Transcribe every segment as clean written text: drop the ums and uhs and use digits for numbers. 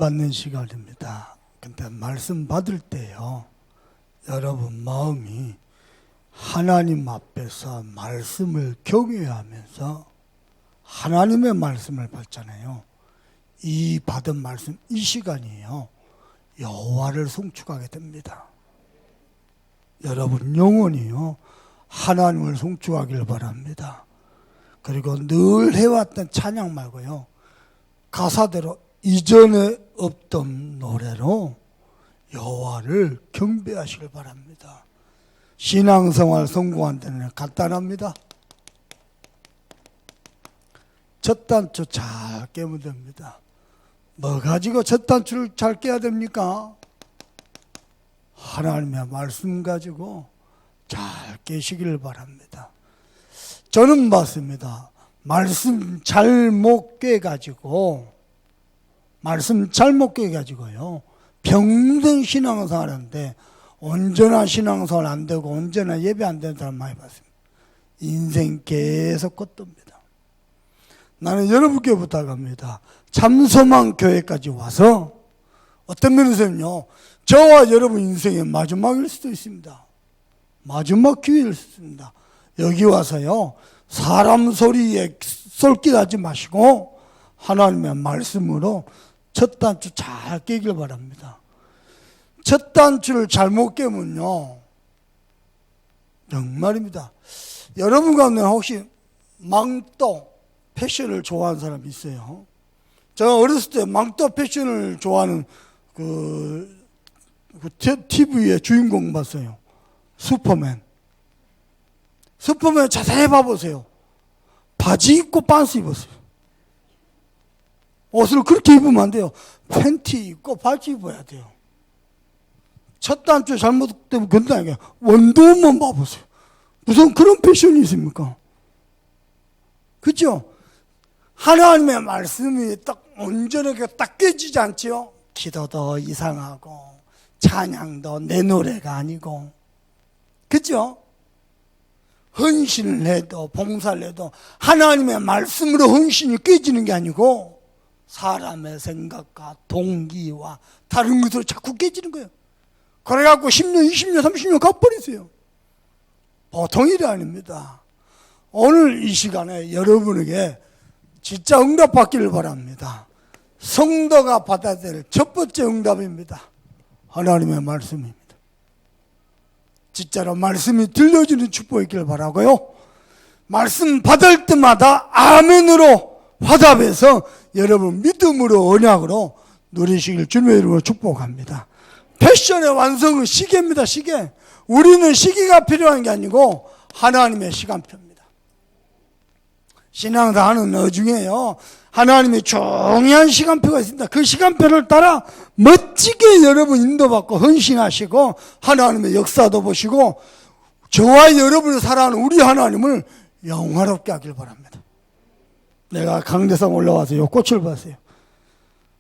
받는 시간입니다. 근데 말씀 받을 때요, 여러분 마음이 하나님 앞에서 말씀을 경외하면서 하나님의 말씀을 받잖아요. 이 받은 말씀, 이 시간이에요, 여호와를 송축하게 됩니다. 여러분 영혼이요, 하나님을 송축하기를 바랍니다. 그리고 늘 해왔던 찬양 말고요, 가사대로 이전에 없던 노래로 여호와를 경배하시길 바랍니다. 신앙생활 성공한 데는 간단합니다. 첫 단추 잘 깨면 됩니다. 뭐 가지고 첫 단추를 잘 깨야 됩니까? 하나님의 말씀 가지고 잘 깨시기를 바랍니다. 저는 봤습니다. 말씀 잘못 깨가지고요, 평생 신앙생활 하는데 온전한 신앙생활 안 되고 온전한 예배 안 되는 사람 많이 봤습니다. 인생 계속 걷답니다. 나는 여러분께 부탁합니다. 참소망 교회까지 와서 어떤 면에서는요, 저와 여러분 인생의 마지막일 수도 있습니다. 마지막 기회일 수도 있습니다. 여기 와서요, 사람 소리에 쏠깃하지 마시고 하나님의 말씀으로 첫 단추 잘 깨길 바랍니다. 첫 단추를 잘못 깨면요, 정말입니다. 여러분 가운데 혹시 망토 패션을 좋아하는 사람이 있어요? 제가 어렸을 때 망토 패션을 좋아하는 그 TV의 주인공 봤어요. 슈퍼맨 자세히 봐보세요. 바지 입고 반스 입었어요. 옷을 그렇게 입으면 안 돼요. 팬티 입고 바지 입어야 돼요. 첫 단추 잘못되면 건다니까 원도만 봐보세요. 무슨 그런 패션이 있습니까? 그렇죠? 하나님의 말씀이 딱 온전하게 딱 깨지지 않지요? 기도도 이상하고 찬양도 내 노래가 아니고, 그렇죠? 헌신을 해도 봉사를 해도 하나님의 말씀으로 헌신이 깨지는 게 아니고 사람의 생각과 동기와 다른 것으로 자꾸 깨지는 거예요. 그래갖고 10년, 20년, 30년 가버리세요. 보통 일이 아닙니다. 오늘 이 시간에 여러분에게 진짜 응답 받기를 바랍니다. 성도가 받아야 될 첫 번째 응답입니다. 하나님의 말씀입니다. 진짜로 말씀이 들려주는 축복이 있기를 바라고요, 말씀 받을 때마다 아멘으로 화답해서 여러분 믿음으로 언약으로 누리시길 주님의 이름으로 축복합니다. 패션의 완성은 시계입니다. 시계. 우리는 시계가 필요한 게 아니고 하나님의 시간표입니다. 신앙사 하는 어 중에요, 하나님의 중요한 시간표가 있습니다. 그 시간표를 따라 멋지게 여러분 인도받고 헌신하시고 하나님의 역사도 보시고 저와 여러분을 사랑하는 우리 하나님을 영화롭게 하길 바랍니다. 내가 강대상 올라와서 이 꽃을 봤어요.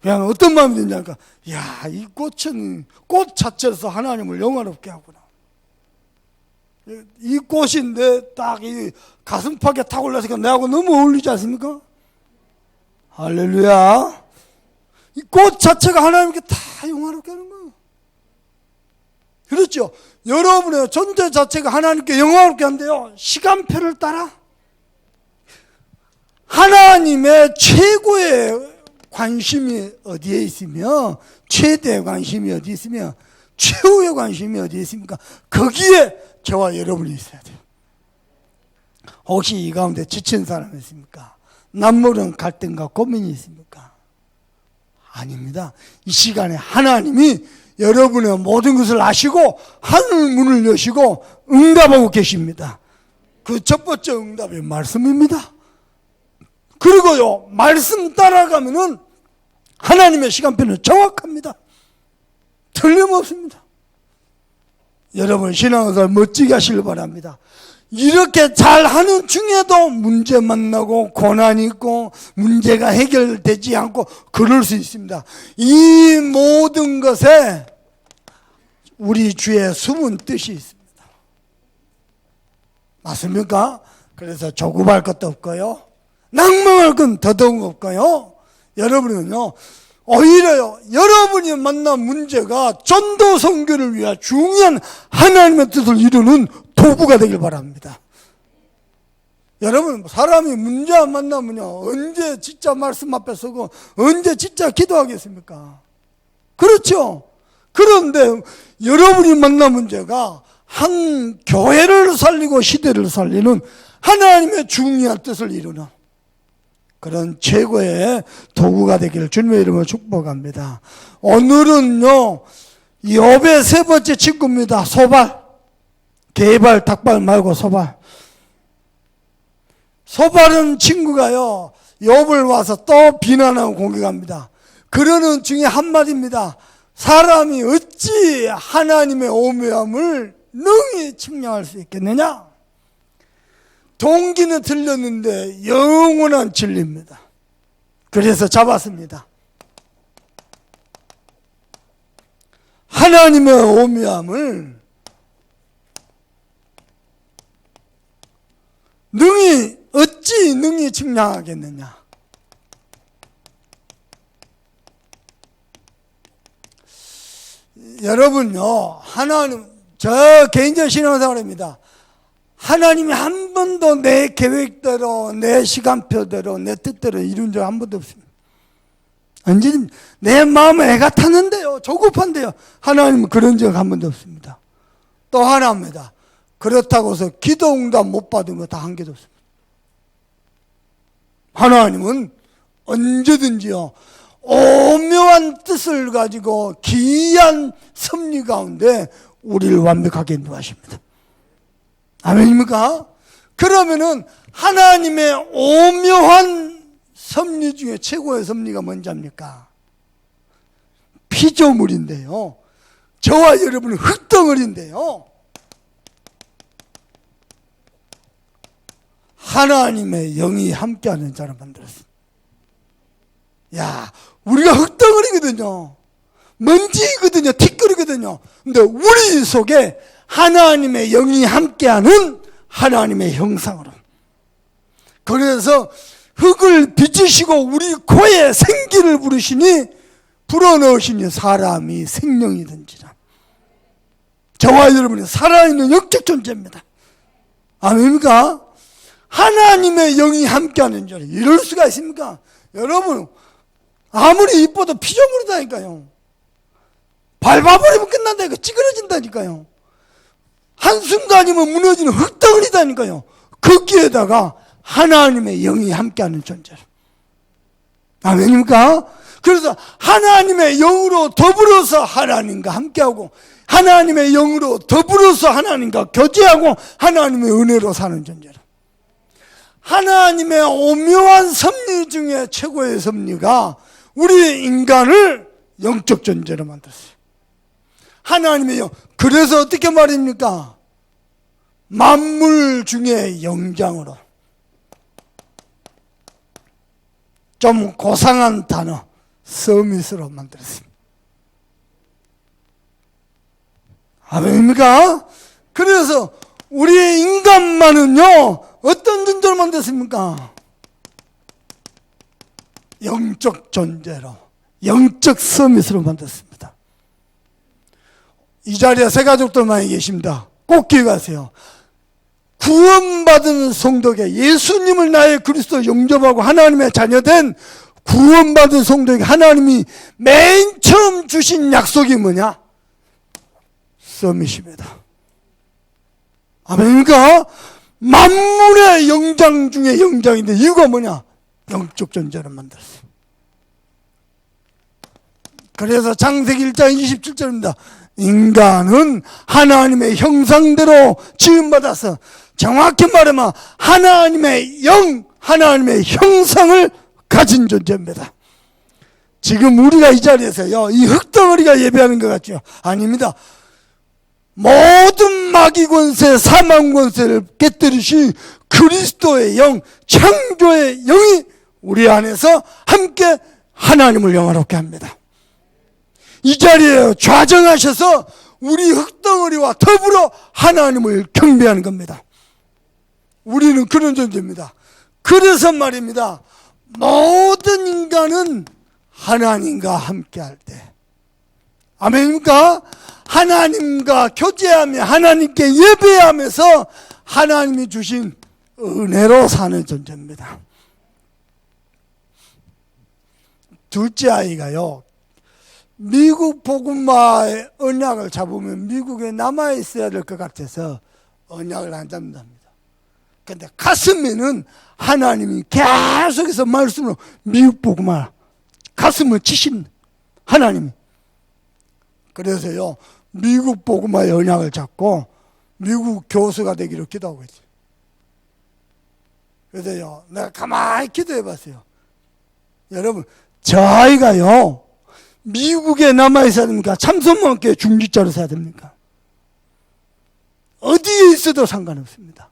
그냥 어떤 마음이 드냐니까, 야, 이 꽃은 꽃 자체에서 하나님을 영화롭게 하구나. 이 꽃인데 딱 이 가슴팍에 탁 올라서니까 내하고 너무 어울리지 않습니까? 할렐루야. 이 꽃 자체가 하나님께 다 영화롭게 하는 거예요. 그렇죠? 여러분의 존재 자체가 하나님께 영화롭게 한대요. 시간표를 따라 하나님의 최고의 관심이 어디에 있으며, 최대의 관심이 어디에 있으며, 최후의 관심이 어디에 있습니까? 거기에 저와 여러분이 있어야 돼요. 혹시 이 가운데 지친 사람이 있습니까? 남모른 갈등과 고민이 있습니까? 아닙니다. 이 시간에 하나님이 여러분의 모든 것을 아시고 하늘 문을 여시고 응답하고 계십니다. 그 첫 번째 응답이 말씀입니다. 그리고요, 말씀 따라가면은 하나님의 시간표는 정확합니다. 틀림없습니다. 여러분 신앙생활 멋지게 하시길 바랍니다. 이렇게 잘하는 중에도 문제 만나고 고난이 있고 문제가 해결되지 않고 그럴 수 있습니다. 이 모든 것에 우리 주의 숨은 뜻이 있습니다. 맞습니까? 그래서 조급할 것도 없고요, 낭망할 건 더더욱 없고요. 여러분은요, 오히려요, 여러분이 만난 문제가 전도 선교를 위한 중요한 하나님의 뜻을 이루는 도구가 되길 바랍니다. 여러분, 사람이 문제 안 만나면요, 언제 진짜 말씀 앞에 서고 언제 진짜 기도하겠습니까? 그렇죠? 그런데 여러분이 만난 문제가 한 교회를 살리고 시대를 살리는 하나님의 중요한 뜻을 이루는 그런 최고의 도구가 되기를 주님의 이름으로 축복합니다. 오늘은요, 욥의 세 번째 친구입니다. 소발. 개발, 닭발 말고 소발. 소발은 친구가요, 욥을 와서 또 비난하고 공격합니다. 그러는 중에 한마디입니다. 사람이 어찌 하나님의 오묘함을 능히 측량할 수 있겠느냐? 동기는 틀렸는데 영원한 진리입니다. 그래서 잡았습니다. 하나님의 오묘함을 어찌 능히 측량하겠느냐? 여러분요, 하나님, 저 개인적 신앙생활입니다. 하나님이 한 번도 내 계획대로, 내 시간표대로, 내 뜻대로 이룬 적 한 번도 없습니다. 언제든 내 마음에 애가 타는데요, 조급한데요, 하나님은 그런 적 한 번도 없습니다. 또 하나입니다. 그렇다고 해서 기도 응답 못 받은 거 다 한 개도 없습니다. 하나님은 언제든지요, 오묘한 뜻을 가지고 기이한 섭리 가운데 우리를 완벽하게 인도하십니다. 아멘입니까? 그러면은 하나님의 오묘한 섭리 중에 최고의 섭리가 뭔지 압니까? 피조물인데요, 저와 여러분은 흙덩어리인데요, 하나님의 영이 함께하는 자를 만들었습니다. 야, 우리가 흙덩어리거든요, 먼지거든요, 티끌이거든요. 근데 우리 속에 하나님의 영이 함께하는 하나님의 형상으로, 그래서 흙을 빚으시고 우리 코에 생기를 부르시니 불어넣으시니 사람이 생명이든지라. 저와 여러분이 살아있는 영적 존재입니다. 아멘입니까? 하나님의 영이 함께하는 자리, 이럴 수가 있습니까? 여러분, 아무리 이뻐도 피조물이다니까요. 밟아버리면 끝난다니까, 찌그러진다니까요. 한순간이면 무너지는 흙덩어리다니까요. 거기에다가 하나님의 영이 함께하는 존재로. 아멘입니까? 그래서 하나님의 영으로 더불어서 하나님과 함께하고, 하나님의 영으로 더불어서 하나님과 교제하고, 하나님의 은혜로 사는 존재로. 하나님의 오묘한 섭리 중에 최고의 섭리가 우리 인간을 영적 존재로 만들었어요. 하나님의 영. 그래서 어떻게 말입니까? 만물 중에 영장으로. 좀 고상한 단어, 서밋으로 만들었습니다. 아멘입니까? 그래서 우리의 인간만은요, 어떤 존재로 만들었습니까? 영적 존재로, 영적 서밋으로 만들었습니다. 이 자리에 새 가족들 많이 계십니다. 꼭 기억하세요. 구원받은 성도에게, 예수님을 나의 그리스도 영접하고 하나님의 자녀된 구원받은 성도에게 하나님이 맨 처음 주신 약속이 뭐냐? 서밋입니다. 아멘입니까? 만물의 영장 중에 영장인데 이유가 뭐냐? 영적 존재를 만들었어요. 그래서 창세기 1장 27절입니다. 인간은 하나님의 형상대로 지음받아서, 정확히 말하면 하나님의 영, 하나님의 형상을 가진 존재입니다. 지금 우리가 이 자리에서요, 이 흙덩어리가 예배하는 것 같죠? 아닙니다. 모든 마귀 권세, 사망 권세를 깨뜨리신 그리스도의 영, 창조의 영이 우리 안에서 함께 하나님을 영화롭게 합니다. 이 자리에 좌정하셔서 우리 흙덩어리와 더불어 하나님을 경배하는 겁니다. 우리는 그런 존재입니다. 그래서 말입니다, 모든 인간은 하나님과 함께할 때, 아멘입니까? 하나님과 교제하며 하나님께 예배하면서 하나님이 주신 은혜로 사는 존재입니다. 둘째 아이가요, 미국 복음화의 언약을 잡으면 미국에 남아있어야 될 것 같아서 언약을 안 잡는답니다. 근데 가슴에는 하나님이 계속해서 말씀으로 미국 복음화 가슴을 치신 하나님이. 그래서요, 미국 복음화의 언약을 잡고 미국 교수가 되기를 기도하고 있어요. 그래서요, 내가 가만히 기도해 봤어요. 여러분, 저 아이가요, 미국에 남아있어야 됩니까? 참선만교회 중직자로 서야 됩니까? 어디에 있어도 상관없습니다.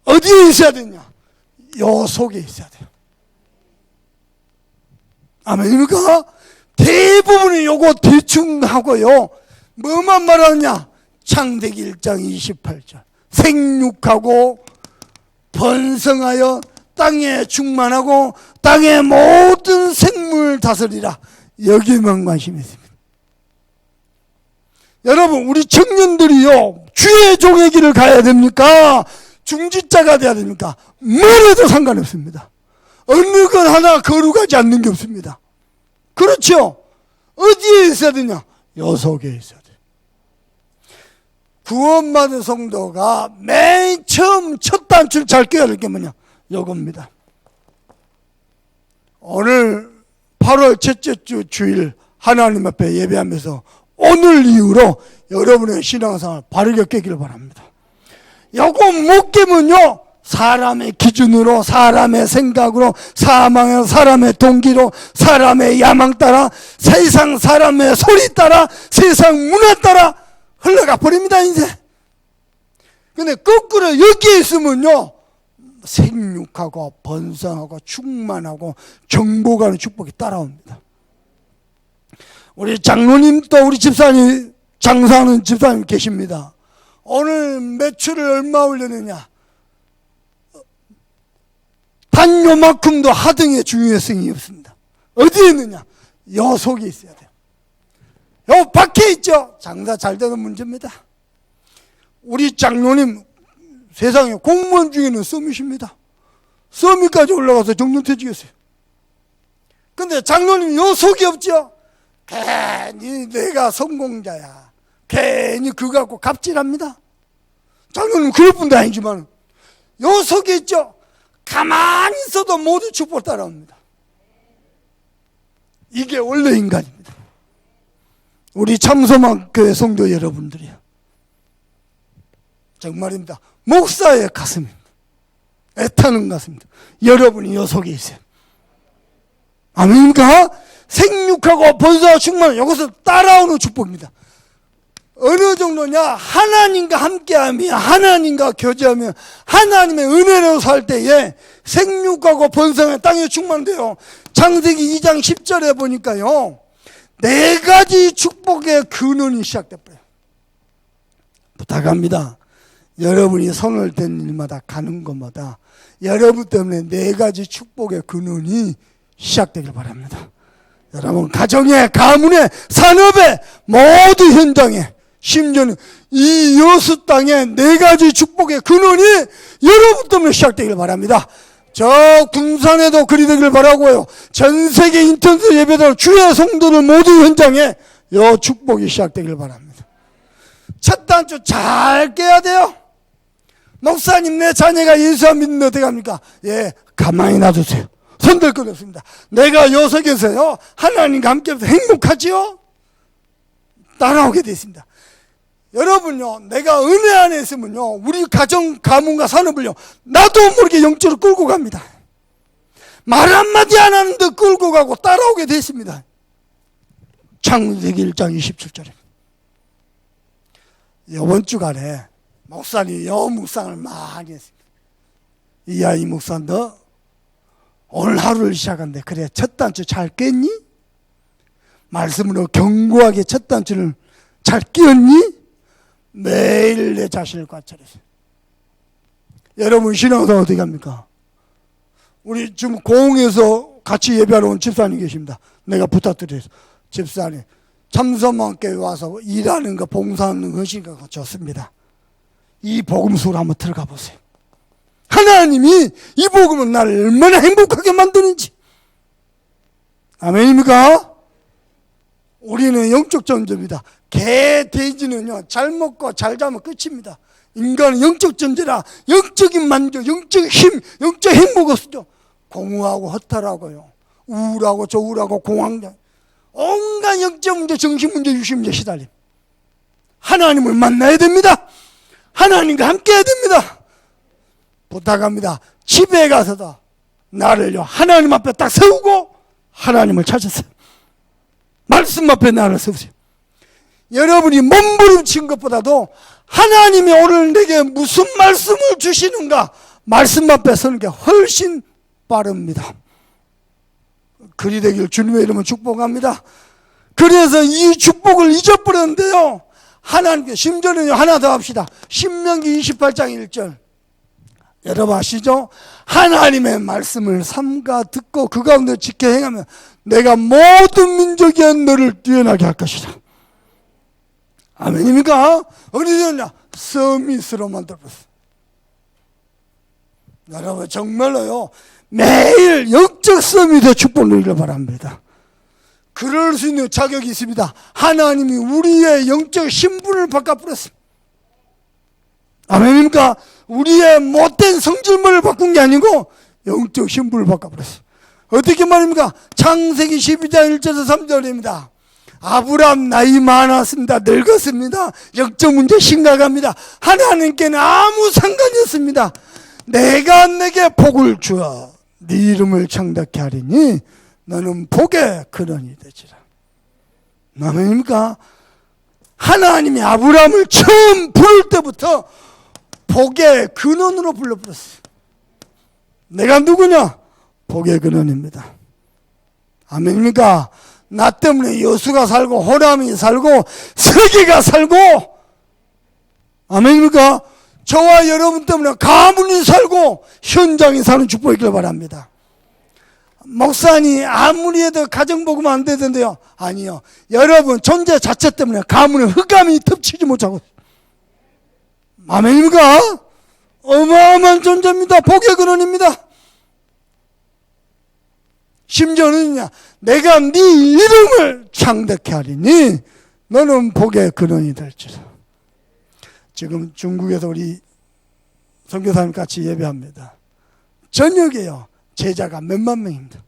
어디에 있어야 되냐? 요 속에 있어야 돼요. 아멘입니까? 대부분이 요거 대충 하고요, 뭐만 말하느냐? 창세기 1장 28절. 생육하고 번성하여 땅에 충만하고 땅의 모든 생물 다스리라. 여기에만 관심이 있습니다. 여러분, 우리 청년들이요, 주의 종의 길을 가야 됩니까? 중직자가 돼야 됩니까? 뭘 해도 상관없습니다. 어느 것 하나 거룩하지 않는 게 없습니다. 그렇죠? 어디에 있어야 되냐? 요 속에 있어야 돼요. 구원받은 성도가 맨 처음 첫 단추를 잘 껴야 될 게 뭐냐? 요겁니다. 오늘 8월 첫째 주 주일 하나님 앞에 예배하면서 오늘 이후로 여러분의 신앙생활 바르게 깨기를 바랍니다. 요거 못 깨면요, 사람의 기준으로, 사람의 생각으로, 사람의 동기로, 사람의 야망 따라, 세상 사람의 소리 따라, 세상 문화 따라 흘러가 버립니다, 인생. 근데 거꾸로 여기에 있으면요, 생육하고 번성하고 충만하고 정복하는 축복이 따라옵니다. 우리 장로님도 우리 집사님, 장사하는 집사님 계십니다. 오늘 매출을 얼마 올렸느냐? 단 요만큼도 하등의 중요성이 없습니다. 어디에 있느냐? 요 속에 있어야 돼요. 요 밖에 있죠? 장사 잘 되는 문제입니다. 우리 장로님 세상에 공무원 중에는 서밋입니다. 서밋까지 올라가서 정년퇴직했어요. 근데 장로님 요 속이 없죠? 괜히 내가 성공자야, 괜히 그거 갖고 갑질합니다. 장로님 그럴 분도 아니지만 요 속에 있죠? 가만히 있어도 모두 축복 따라옵니다. 이게 원래 인간입니다. 우리 참소망교회 성도 여러분들이요, 정말입니다. 목사의 가슴입니다. 애타는 가슴입니다. 여러분이 요 속에 있어요. 아멘입니까? 생육하고 번성하고 충만한 이것을 따라오는 축복입니다. 어느 정도냐? 하나님과 함께하며 하나님과 교제하며 하나님의 은혜로 살 때에 생육하고 번성하여 땅에 충만돼요. 창세기 2장 10절에 보니까요, 4가지 축복의 근원이 시작돼버려요. 부탁합니다. 여러분이 손을 댄 일마다 가는 것마다 여러분 때문에 4가지 축복의 근원이 시작되길 바랍니다. 여러분 가정에, 가문에, 산업에, 모두 현장에, 심지어는 이 여수 땅에 4가지 축복의 근원이 여러분 때문에 시작되길 바랍니다. 저 군산에도 그리 되길 바라고요. 전 세계 인터넷 예배들 주의 성도들 모두 현장에 이 축복이 시작되길 바랍니다. 첫 단추 잘 깨야 돼요. 목사님, 내 자녀가 예수 안 믿는데 어떻게 합니까? 예, 가만히 놔두세요. 손댈 것 없습니다. 내가 요 속에서요, 하나님과 함께해서 행복하지요? 따라오게 되어 있습니다. 여러분요, 내가 은혜 안에 있으면요, 우리 가정, 가문과 산업을요, 나도 모르게 영적으로 끌고 갑니다. 말 한마디 안 하는데 끌고 가고 따라오게 되어 있습니다. 창세기 1장 27절에. 이번 주간에 목사님이 묵상을 많이 했습니다. 이야, 이 목사, 너 오늘 하루를 시작한대. 그래, 첫 단추 잘 깼니? 말씀으로 견고하게 첫 단추를 잘 끼었니? 매일 내 자신을 관찰했어요. 여러분 신앙생활 어떻게 합니까? 우리 지금 고흥에서 같이 예배하러 온 집사님 계십니다. 내가 부탁드려서 집사님 참선만교회 와서 일하는 거 봉사하는 것이 좋습니다. 이 복음 속으로 한번 들어가 보세요. 하나님이 이 복음은 나를 얼마나 행복하게 만드는지. 아멘입니까? 우리는 영적 존재입니다. 개, 돼지는요, 잘 먹고 잘 자면 끝입니다. 인간은 영적 존재라 영적인 만족, 영적 힘, 영적 행복 없죠. 공허하고 허탈하고요, 우울하고 조울하고 공황장, 온갖 영적 문제, 정신 문제, 유신 문제 시달림. 하나님을 만나야 됩니다. 하나님과 함께 해야 됩니다. 부탁합니다. 집에 가서도 나를요 하나님 앞에 딱 세우고 하나님을 찾으세요. 말씀 앞에 나를 세우세요. 여러분이 몸부림친 것보다도 하나님이 오늘 내게 무슨 말씀을 주시는가 말씀 앞에 서는 게 훨씬 빠릅니다. 그리 되길 주님의 이름으로 축복합니다. 그래서 이 축복을 잊어버렸는데요, 하나님께 심지어는요 하나 더 합시다. 신명기 28장 1절 여러분 아시죠? 하나님의 말씀을 삼가 듣고 그 가운데 지켜 행하면 내가 모든 민족에 너를 뛰어나게 할 것이다. 아멘입니까? 어디 되냐? 서밋으로 만들었어. 여러분 정말로요 매일 영적 서밋의 축복을 누리길 바랍니다. 그럴 수 있는 자격이 있습니다. 하나님이 우리의 영적 신분을 바꿔버렸습니다. 아멘입니까? 우리의 못된 성질만을 바꾼 게 아니고 영적 신분을 바꿔버렸어요. 어떻게 말입니까? 창세기 12장 1절에서 3절입니다. 아브람 나이 많았습니다. 늙었습니다. 영적 문제 심각합니다. 하나님께는 아무 상관이 없습니다. 내가 내게 복을 주어 네 이름을 창답케 하리니 너는 복의 근원이 되지라. 아멘입니까? 하나님이 아브람을 처음 부를 때부터 복의 근원으로 불러버렸어요. 내가 누구냐? 복의 근원입니다. 아멘입니까? 나 때문에 여수가 살고 호람이 살고 세계가 살고, 아멘입니까? 저와 여러분 때문에 가문이 살고 현장이 사는 축복이 있길 바랍니다. 목사님 아무리 해도 가정복음 안 되던데요. 아니요, 여러분 존재 자체 때문에 가문의 흑암이 덮치지 못하고, 아멘입니까? 어마어마한 존재입니다. 복의 근원입니다. 심지어는 내가 네 이름을 창대케 하리니 너는 복의 근원이 될지라. 지금 중국에서 우리 선교사님 같이 예배합니다. 저녁에요 제자가 몇만 명입니다.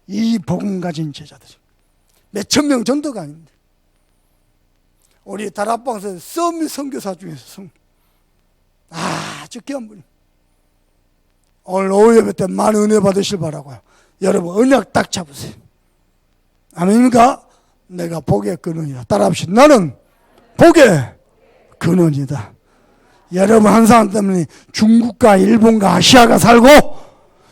이 복음 가진 제자들이 몇천 명 정도가 아닙니다. 우리 다락방에서 서밋 선교사 중에서 아주 귀한 분이 오늘 오후 예배 때 많은 은혜 받으실 바라고요. 여러분 언약 딱 잡으세요. 아멘입니까? 내가 복의 근원이다. 따라합시다. 나는 복의 근원이다. 여러분 한 사람 때문에 중국과 일본과 아시아가 살고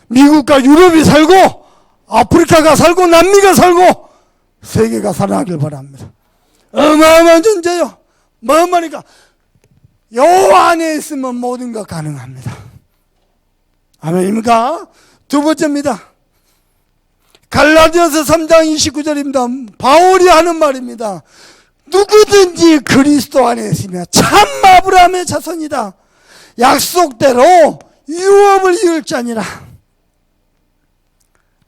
미국과 유럽이 살고 아프리카가 살고 남미가 살고 세계가 살아나길 바랍니다. 어마어마한 존재요. 뭐하니까 요 안에 있으면 모든 것 가능합니다. 아멘입니까? 두 번째입니다. 갈라디아서 3장 29절입니다. 바울이 하는 말입니다. 누구든지 그리스도 안에 있으면 참 아브라함의 자손이다. 약속대로 유업을 이을 자니라.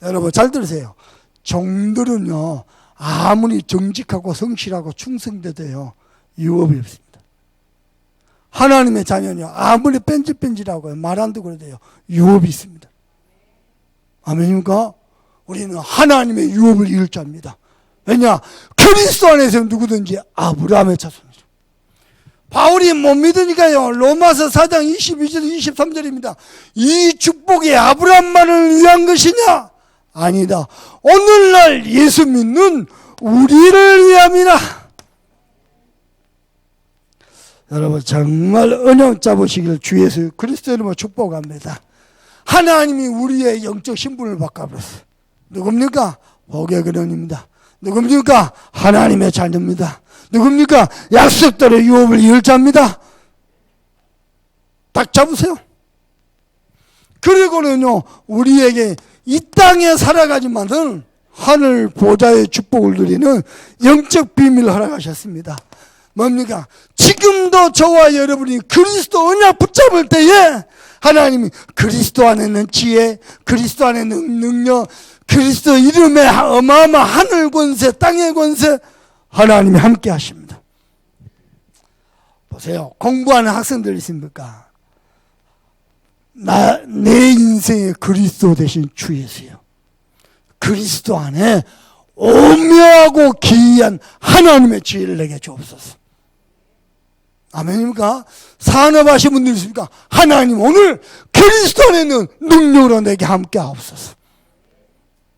여러분 잘 들으세요. 종들은요 아무리 정직하고 성실하고 충성돼도요 유업이 없습니다. 하나님의 자녀는요 아무리 뺀질뺀질하고 말 안 듣고 그래도요 유업이 있습니다. 아멘입니까? 우리는 하나님의 유업을 이을 자입니다. 왜냐? 그리스도 안에서 누구든지 아브라함의 자손이죠. 바울이 못 믿으니까요 로마서 4장 22절 23절입니다. 이 축복이 아브라함만을 위한 것이냐? 아니다. 오늘날 예수 믿는 우리를 위함이라. 여러분 정말 언약 잡으시길 주 예수 그리스도 이름으로 축복합니다. 하나님이 우리의 영적 신분을 바꿔버렸어요. 누굽니까? 복의 근원입니다. 누굽니까? 하나님의 자녀입니다. 누굽니까? 약속대로 유업을 이을 자입니다. 딱 잡으세요. 그리고는요 우리에게 이 땅에 살아가지만은 하늘 보좌의 축복을 누리는 영적 비밀을 허락하셨습니다. 뭡니까? 지금도 저와 여러분이 그리스도 언약 붙잡을 때에 하나님이 그리스도 안에는 지혜, 그리스도 안에는 능력, 그리스도 이름에 어마어마한 하늘 권세, 땅의 권세, 하나님이 함께 하십니다. 보세요. 공부하는 학생들 있습니까? 내 인생의 그리스도 대신 주 예수요. 그리스도 안에 오묘하고 기이한 하나님의 지혜를 내게 주옵소서. 아멘입니까? 산업하신 분들 있습니까? 하나님 오늘 그리스도 안에는 능력으로 내게 함께 하옵소서.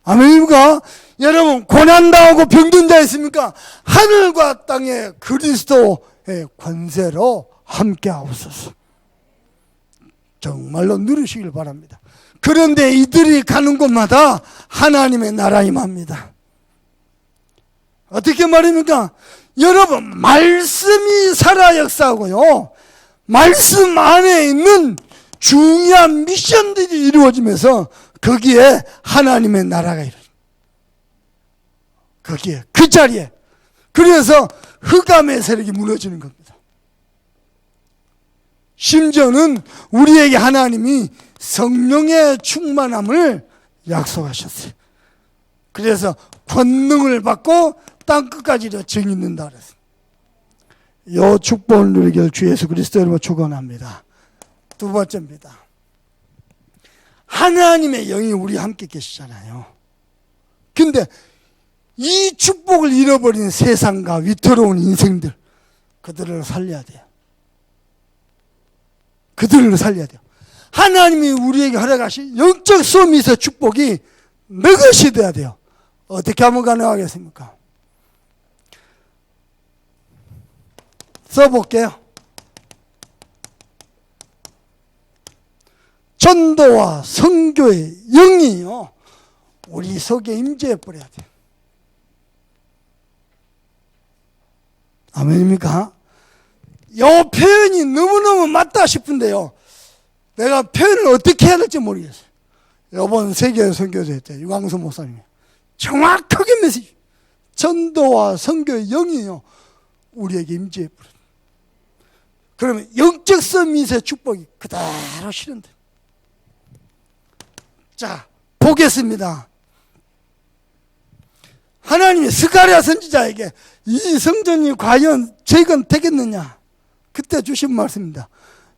아멘입니까? 여러분 고난당하고 병든 자 있습니까? 하늘과 땅의 그리스도의 권세로 함께 하옵소서. 정말로 누리시길 바랍니다. 그런데 이들이 가는 곳마다 하나님의 나라 임합니다. 어떻게 말입니까? 여러분 말씀이 살아 역사하고요, 말씀 안에 있는 중요한 미션들이 이루어지면서 거기에 하나님의 나라가 이루어집니다. 거기에 그 자리에. 그래서 흑암의 세력이 무너지는 겁니다. 심지어는 우리에게 하나님이 성령의 충만함을 약속하셨어요. 그래서 권능을 받고 땅끝까지 정의는다 그랬어요. 이 축복을 누리길 주 예수 그리스도 이름으로 축원합니다. 두 번째입니다. 하나님의 영이 우리 함께 계시잖아요. 근데 이 축복을 잃어버린 세상과 위태로운 인생들, 그들을 살려야 돼요. 그들을 살려야 돼요. 하나님이 우리에게 허락하신 영적 소미의 축복이 내 것이 돼야 돼요. 어떻게 하면 가능하겠습니까? 써볼게요. 전도와 선교의 영이요, 우리 속에 임재해 버려야 돼요. 아멘입니까? 이 표현이 너무너무 맞다 싶은데요, 내가 표현을 어떻게 해야 될지 모르겠어요. 이번 세계 선교제 때 유광수 목사님이 정확하게 메시지, 전도와 선교의 영이요 우리에게 임재해 버려요. 그러면 영적 서밋의 축복이 그대로 실현돼요. 자, 보겠습니다. 하나님이 스가랴 선지자에게 이 성전이 과연 재건되겠느냐, 그때 주신 말씀입니다.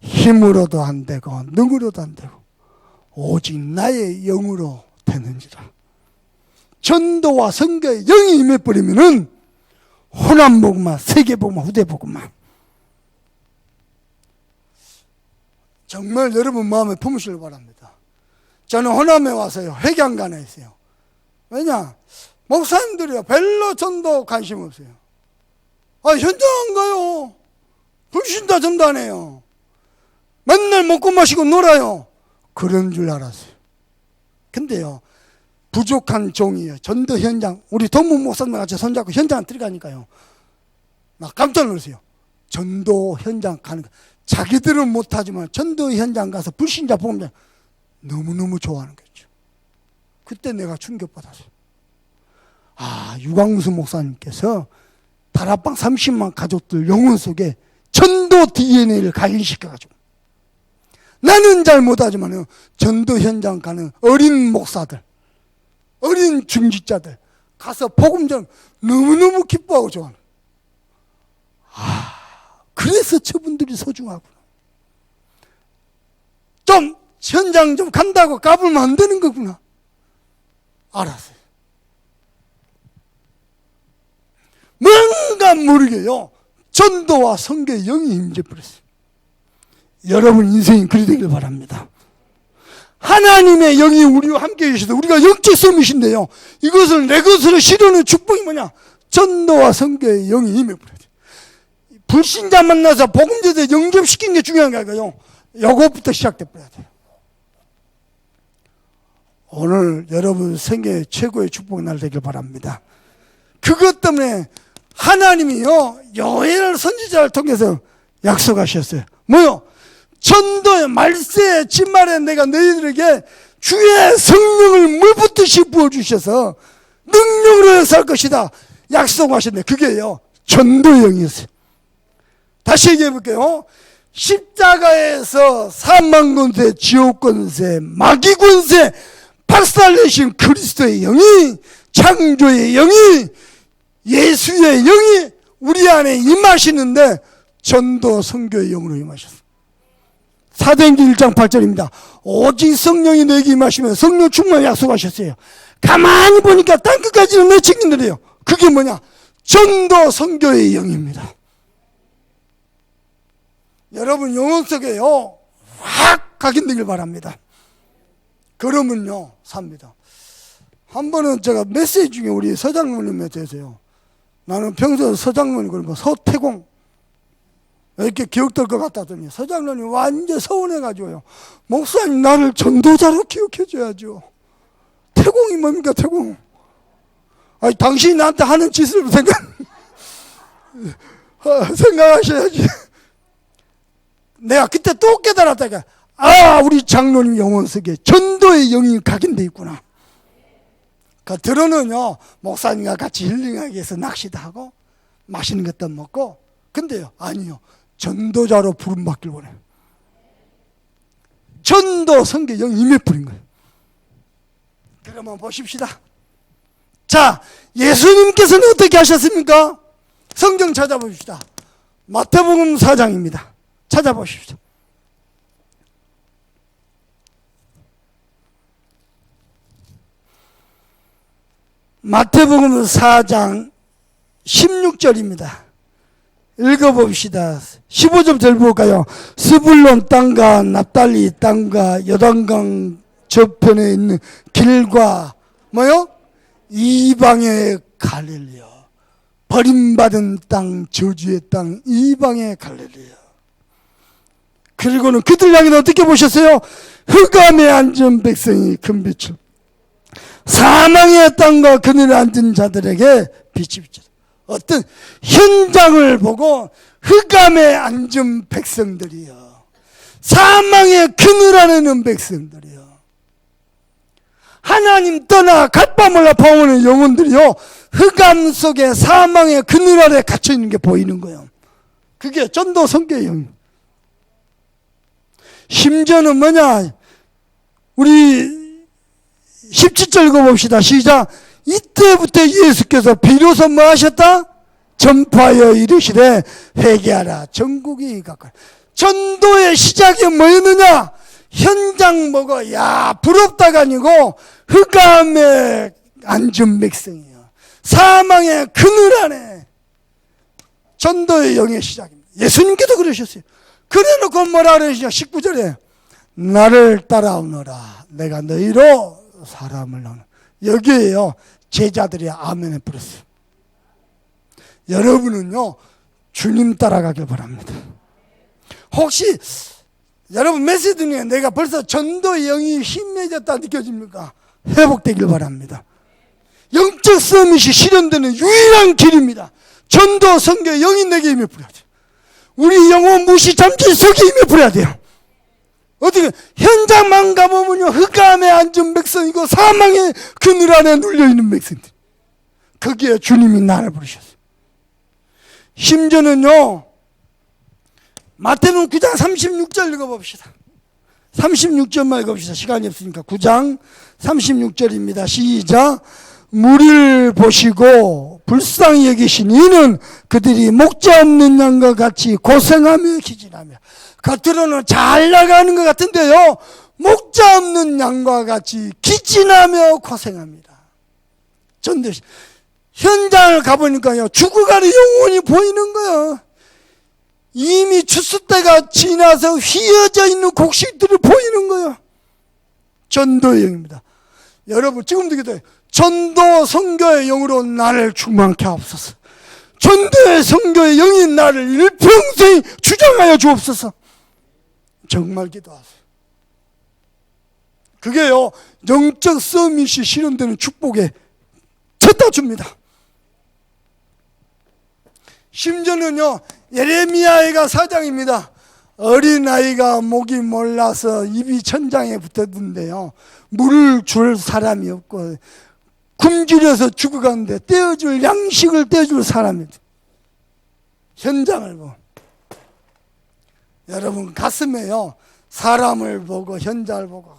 힘으로도 안 되고 능으로도 안 되고 오직 나의 영으로 되는지라. 전도와 선교의 영이 임해버리면은 호남복음만, 세계복음만, 후대복음만. 정말 여러분 마음에 품으시길 바랍니다. 저는 호남에 와서요, 회경간에 있어요. 왜냐? 목사님들이요 별로 전도 관심 없어요. 현장 안 가요. 불신자 전도 안 해요. 맨날 먹고 마시고 놀아요. 그런 줄 알았어요. 근데요, 부족한 종이에요. 전도 현장, 우리 동문 목사님 같이 손잡고 현장 들어가니까요, 막 깜짝 놀랐어요. 전도 현장 가는 거. 자기들은 못하지만 전도 현장 가서 불신자 복음자 너무너무 좋아하는 거죠. 그때 내가 충격받았어요. 유광수 목사님께서 다락방 30만 가족들 영혼 속에 전도 DNA를 각인시켜가지고, 나는 잘 못하지만 전도 현장 가는 어린 목사들, 어린 중직자들 가서 복음 전 너무너무 기뻐하고 좋아하는. 그래서 저분들이 소중하구나. 좀 현장 좀 간다고 까불면 안 되는 거구나 알았어요. 뭔가 모르게요, 전도와 선교의 영이 임재버렸어요. 여러분 인생이 그리 되길 바랍니다. 하나님의 영이 우리와 함께 계시다. 우리가 영적 서밋인데요, 이것을 내 것으로 실현하는 축복이 뭐냐? 전도와 선교의 영이 임해버려야 돼요. 불신자 만나서 복음제도에 영접시키는 게 중요한 게 아니고요, 요것부터 시작돼 버려야 돼요. 오늘 여러분 생애 최고의 축복의 날 되길 바랍니다. 그것 때문에 하나님이요 요엘 선지자를 통해서 약속하셨어요. 뭐요? 전도의 말세의 진말에 내가 너희들에게 주의 성령을 물붓듯이 부어주셔서 능력으로 살 것이다 약속하셨네. 그게요 전도의 영이었어요. 다시 얘기해 볼게요. 십자가에서 사망 권세, 지옥 권세, 마귀 권세 박살내신 그리스도의 영이, 창조의 영이, 예수의 영이 우리 안에 임하시는데 전도 선교의 영으로 임하셨어요. 사도행전 1장 8절입니다. 오직 성령이 너에게 임하시면 성령 충만 약속하셨어요. 가만히 보니까 땅끝까지는 내 책임들이에요. 그게 뭐냐? 전도 선교의 영입니다. 여러분 영혼 속에요 확 각인되길 바랍니다. 그러면요 삽니다. 한 번은 제가 메시지 중에 우리 서장로님에 대해서요, 나는 평소 서장로님 그러면 서태공 이렇게 기억될 것 같다더니 서장로님 완전 서운해가지고요, 목사님 나를 전도자로 기억해줘야죠. 태공이 뭡니까 태공? 아니 당신이 나한테 하는 짓을 생각하셔야지. 내가 그때 또 깨달았다니까. 아 우리 장로님 영혼 속에 전도의 영이 각인되어 있구나. 그 들어는요 목사님과 같이 힐링하기 위해서 낚시도 하고 맛있는 것도 먹고, 근데요 아니요 전도자로 부름받길 원해요. 전도 선교 영이 임해 뿌린 거예요. 그러면 보십시다. 자 예수님께서는 어떻게 하셨습니까? 성경 찾아봅시다. 마태복음 4장입니다 찾아보십시오. 마태복음 4장 16절입니다. 읽어봅시다. 15절 절 볼까요? 스불론 땅과 납달리 땅과 요단강 저편에 있는 길과 뭐요? 이방의 갈릴리요. 버림받은 땅, 저주의 땅, 이방의 갈릴리요. 그리고는 그들 향해는 어떻게 보셨어요? 흑암에 앉은 백성이 큰 빛을, 사망의 땅과 그늘에 앉은 자들에게 빛이 비쳤다. 어떤 현장을 보고 흑암에 앉은 백성들이요, 사망의 그늘 안에 있는 백성들이요, 하나님 떠나 갓밤을 아파오는 영혼들이요, 흑암 속에 사망의 그늘 아래 갇혀 있는 게 보이는 거예요. 그게 전도 선교의 영입니다. 심지어는 뭐냐, 우리 17절 읽어봅시다. 시작. 이때부터 예수께서 비로소 뭐 하셨다? 전파하여 이르시되 회개하라 전국이 가까이. 전도의 시작이 뭐였느냐? 현장 보고 야 부럽다가 아니고 흑암에 앉은 백성이에요, 사망의 그늘 안에. 전도의 영의 시작입니다. 예수님께도 그러셨어요. 그래놓고 뭐라 그러시냐? 19절에 나를 따라오너라 내가 너희로 사람을 낳는. 여기에요 제자들이 아멘을 부렸어요. 여러분은요 주님 따라가길 바랍니다. 혹시 여러분 메시지 중에 내가 벌써 전도의 영이 힘매졌다 느껴집니까? 회복되길 바랍니다. 영적 서밋이 실현되는 유일한 길입니다. 전도 선교의 영이 내게 임해 뿌려야 돼요. 우리 영혼 무시 잠시 속에 임해 뿌려야 돼요. 어떻게 현장만 가보면요 흑암에 앉은 백성이고 사망의 그늘 안에 눌려있는 백성들, 거기에 주님이 나를 부르셨어요. 심지어는요 마태복음 9장 36절 읽어봅시다. 36절만 읽어봅시다. 시간이 없으니까 9장 36절입니다. 시작. 무리를 보시고 불쌍히 여기신 이는 그들이 목자 없는 양과 같이 고생하며 기진하며. 겉으로는 잘 나가는 것 같은데요 목자 없는 양과 같이 기진하며 고생합니다. 전도 현장을 가보니까요 죽어가는 영혼이 보이는 거예요. 이미 추수 때가 지나서 휘어져 있는 곡식들이 보이는 거예요. 전도의 영입니다. 여러분 지금도 기도해요. 전도 선교의 영으로 나를 충만케 하옵소서. 전도의 선교의 영이 나를 일평생 주장하여 주옵소서. 정말 기도하세요. 그게요 영적 서밋이 실현되는 축복에 쳤다 줍니다. 심지어는요 예레미야가 4장입니다. 어린아이가 목이 몰라서 입이 천장에 붙었는데요. 물을 줄 사람이 없고 굶주려서 죽어가는데 떼어줄 양식을 떼어줄 사람이 없어요. 현장을 보고 여러분 가슴에요. 사람을 보고 현장을 보고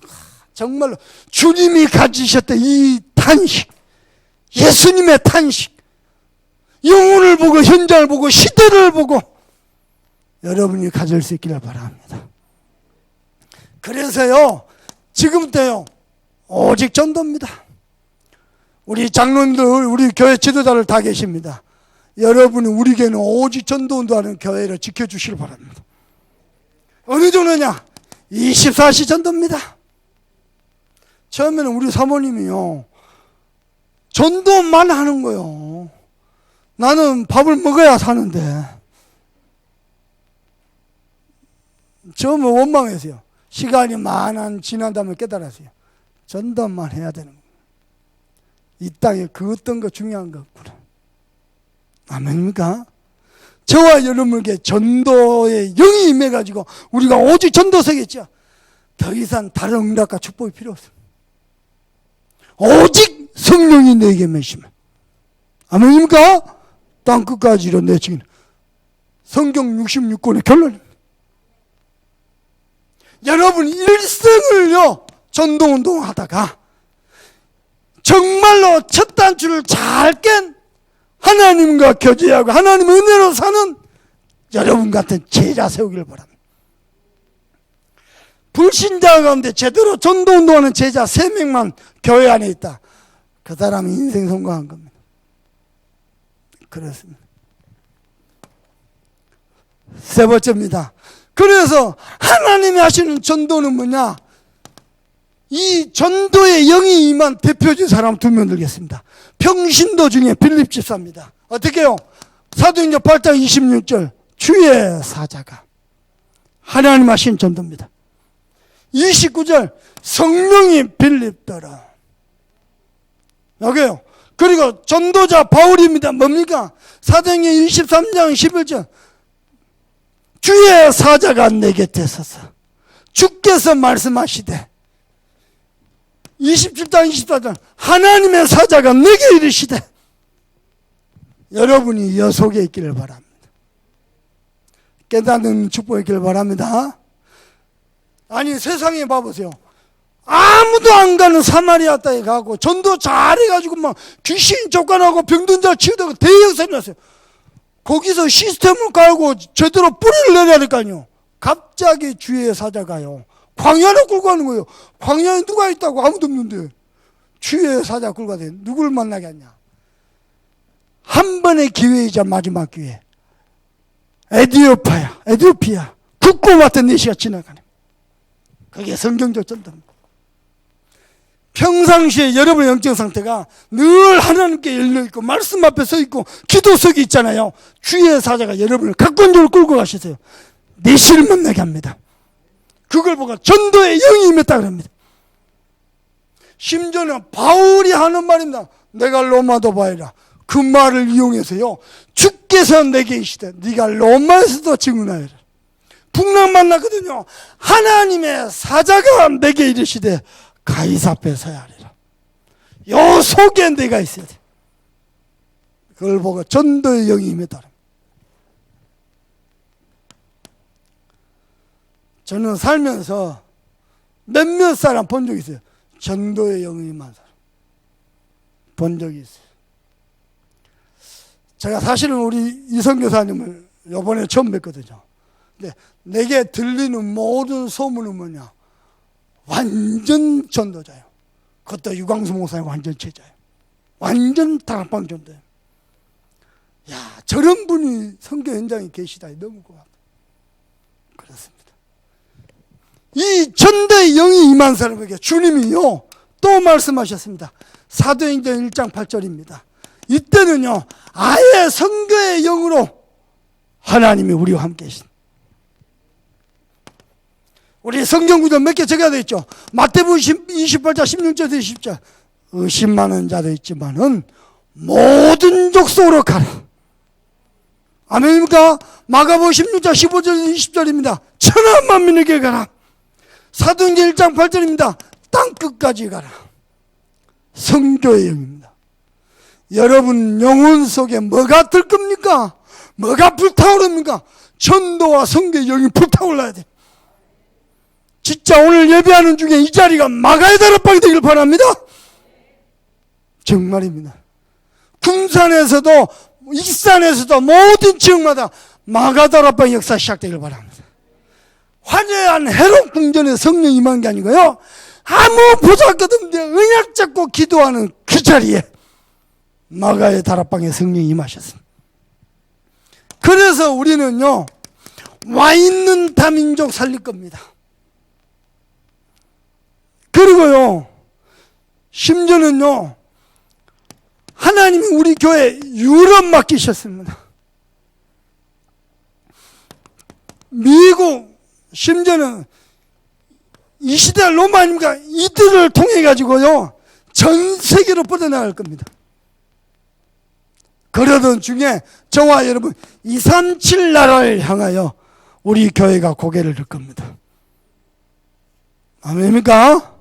정말로 주님이 가지셨던 이 탄식, 예수님의 탄식, 영혼을 보고 현장을 보고 시대를 보고 여러분이 가질 수 있기를 바랍니다. 그래서요 지금부터요 오직 전도입니다. 우리 장로님들 우리 교회 지도자들 다 계십니다. 여러분이 우리 교회는 오직 전도운동하는 교회를 지켜주시길 바랍니다. 어느 정도냐? 24시 전도입니다. 처음에는 우리 사모님이요 전도만 하는 거요. 나는 밥을 먹어야 사는데 처음에 원망했어요. 시간이 많이 지난다면 깨달았어요. 전도만 해야 되는 거예요. 이 땅에 그 어떤 거 중요한 거 없구나. 아멘입니까? 저와 여러분에게 전도의 영이 임해가지고 우리가 오직 전도서겠죠. 더 이상 다른 응답과 축복이 필요 없습니다. 오직 성령이 내게 메시면. 아멘입니까? 땅끝까지 이뤄내시기는 성경 66권의 결론입니다. 여러분 일생을요 전도운동 하다가 정말로 첫 단추를 잘 깬 하나님과 교제하고 하나님 은혜로 사는 여러분 같은 제자 세우기를 바랍니다. 불신자 가운데 제대로 전도운동하는 제자 3명만 교회 안에 있다. 그 사람이 인생 성공한 겁니다. 그렇습니다. 세 번째입니다. 그래서 하나님이 하시는 전도는 뭐냐? 이 전도의 영이 임한 대표적인 사람 2명 들겠습니다. 평신도 중에 빌립 집사입니다. 어떻게 해요? 사도행전 8장 26절 주의 사자가 하나님 하신 전도입니다. 29절 성령이 빌립더라. 여기요. 그리고 전도자 바울입니다. 뭡니까? 사도행전 23장 11절 주의 사자가 내 곁에 서서 주께서 말씀하시되 27장 24절 하나님의 사자가 내게 이르시되 여러분이 여속에 있기를 바랍니다. 깨닫는 축복이 있기를 바랍니다. 아니 세상에 봐보세요. 아무도 안 가는 사마리아 땅에 가고 전도 잘해가지고 막 귀신 쫓겨나고 병든 자 치유되고 대역사이 났어요. 거기서 시스템을 깔고 제대로 뿌리를 내려야 될까요? 갑자기 주의 사자가요 광야를 끌고 가는 거예요. 광야에 누가 있다고? 아무도 없는데 주의 사자 끌고 가야 돼. 누굴 만나게 하냐? 한 번의 기회이자 마지막 기회. 에티오피아 국고 같은 4시가 지나가네. 그게 성경적 전도입니다. 평상시에 여러분의 영적 상태가 늘 하나님께 열려있고 말씀 앞에 서있고 기도석이 있잖아요. 주의 사자가 여러분을 각권적으로 끌고 가시세요. 4시를 만나게 합니다. 그걸 보고 전도의 영이 임했다 그럽니다. 심지어는 바울이 하는 말입니다. 내가 로마도 바이라. 그 말을 이용해서요 주께서 내게 이시되 네가 로마에서도 증언하여라. 풍랑 만났거든요. 하나님의 사자가 내게 이르시되 가이사 앞에 서야 하리라. 요 속에 내가 있어야 돼. 그걸 보고 전도의 영이 임했다. 저는 살면서 몇몇 사람 본 적이 있어요. 전도의 영이 임한 사람 본 적이 있어요. 제가 사실은 우리 이성 교사님을 이번에 처음 뵀거든요. 근데 내게 들리는 모든 소문은 뭐냐? 완전 전도자예요. 그것도 유광수 목사님 완전 제자예요. 완전 다락방 전도예요. 야, 저런 분이 선교 현장에 계시다니 너무 고맙다. 그렇습니다. 이 전도의 영이 임한 사람에게 주님이요 또 말씀하셨습니다. 사도행전 1장 8절입니다. 이때는요 아예 선교의 영으로 하나님이 우리와 함께 계신. 우리 성경 구절 몇 개 적어야 되겠죠. 마태복음 28장 16절 20절 의심 많은 자도 있지만은 모든 족속으로 가라. 아멘입니까? 마가복음 16장 15절 20절입니다. 천하 만민에게 가라. 사도행전 1장 8절입니다. 땅 끝까지 가라. 성교의 영입니다. 여러분 영혼 속에 뭐가 들 겁니까? 뭐가 불타오릅니까? 전도와 성교의 영이 불타올라야 돼. 진짜 오늘 예배하는 중에 이 자리가 마가의 다락방이 되길 바랍니다. 정말입니다. 금산에서도 익산에서도 모든 지역마다 마가 다락방 역사 시작되길 바랍니다. 화려한 헤롯 궁전에 성령 임한 게 아니고요, 아무 보잘것없는데 언약 잡고 기도하는 그 자리에 마가의 다락방에 성령이 임하셨습니다. 그래서 우리는요, 와 있는 다민족 살릴 겁니다. 그리고요, 심지어는요, 하나님이 우리 교회 유럽 맡기셨습니다. 미국, 심지어는 이 시대 로마 아닙니까? 이들을 통해 가지고요, 전 세계로 뻗어나갈 겁니다. 그러던 중에 저와 여러분 237 나라를 향하여 우리 교회가 고개를 들 겁니다. 아멘입니까?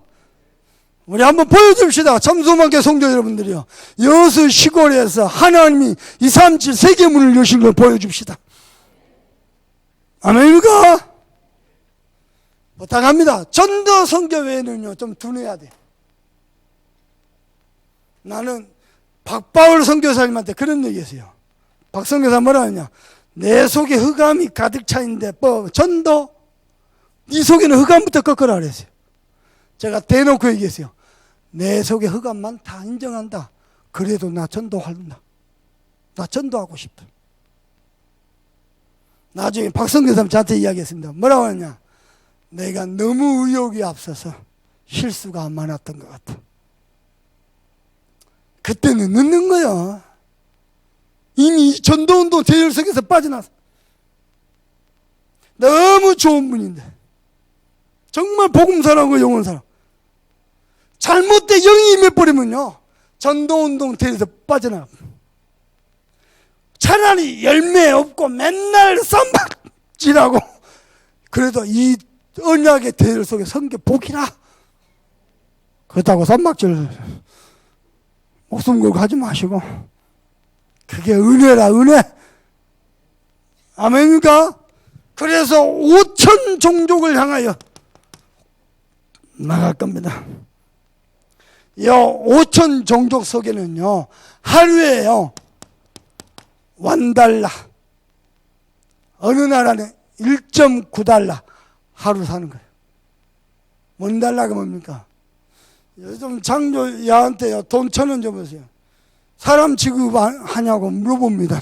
우리 한번 보여줍시다. 참소만교 성도 여러분들이요, 여수 시골에서 하나님이 237 세계문을 여신 걸 보여줍시다. 아멘입니까? 부탁합니다. 전도 선교 외에는요, 좀 둔해야 돼. 나는 박바울 선교사님한테 그런 얘기 했어요. 박 선교사 뭐라 하냐? 내 속에 흑암이 가득 차 있는데 뭐 전도? 네 속에는 흑암부터 꺾으라 그랬어요. 제가 대놓고 얘기했어요. 내 속에 흑암만 다 인정한다. 그래도 나 전도한다. 나 전도하고 싶다. 나중에 박 선교사님 저한테 이야기했습니다. 뭐라고 하냐? 내가 너무 의욕이 앞서서 실수가 많았던 것 같아. 그때는 늦는 거야. 이미 전도운동 대열석에서 빠져나서. 너무 좋은 분인데, 정말 복음사랑하고 영혼사랑. 잘못된 영이 임해버리면요, 전도운동 대열에서 빠져나가. 차라리 열매 없고 맨날 쌈박질하고, 그래도 이 언약의 대열 속에 성교 복이라. 그렇다고 쌈박질 목숨 걸고 하지 마시고, 그게 은혜라, 은혜. 아멘입니까? 그래서 5천 종족을 향하여 나갈 겁니다. 이 5천 종족 속에는요, 하루에요, $1, 어느 나라는 1.9달러 하루 사는 거예요. $1가 뭡니까? 요즘 장조야한테요, 돈 1,000원 줘보세요. 사람 취급하냐고 물어봅니다.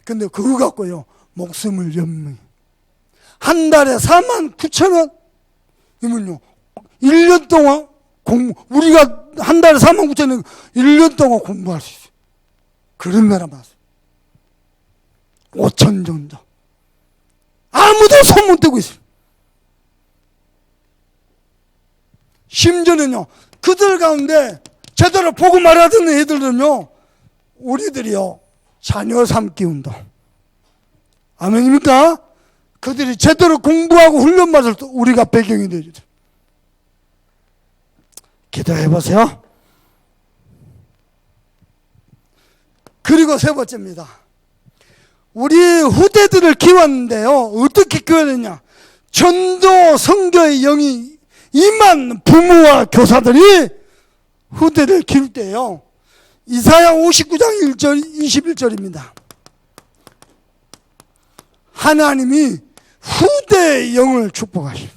근데 그거 갖고요, 목숨을 연명해. 한 달에 49,000원? 이면요, 1년 동안 우리가 한 달에 49,000원, 1년 동안 공부할 수 있어요. 그런 나라 맞아요. 5천 정도. 아무도 손 못 대고 있어요. 심지어는요, 그들 가운데 제대로 복음 알아듣는 애들은요, 우리들이요, 자녀 삼기 운동. 아멘입니까? 그들이 제대로 공부하고 훈련받을 때 우리가 배경이 되죠. 기도해 보세요. 그리고 세 번째입니다. 우리 후대들을 키웠는데요, 어떻게 키워야 되냐? 전도 선교의 영이 임한 부모와 교사들이 후대를 키울 때요, 이사야 59장 1절 21절입니다. 하나님이 후대의 영을 축복하십니다.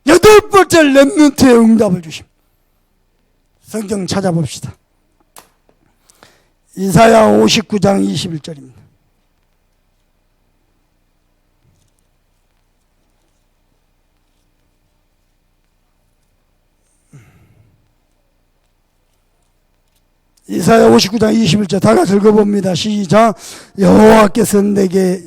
8번째 렘넌트의 응답을 주십니다. 성경 찾아봅시다. 이사야 59장 21절입니다. 이사야 59장 21절 다 같이 읽어봅니다. 시작. 여호와께서 내게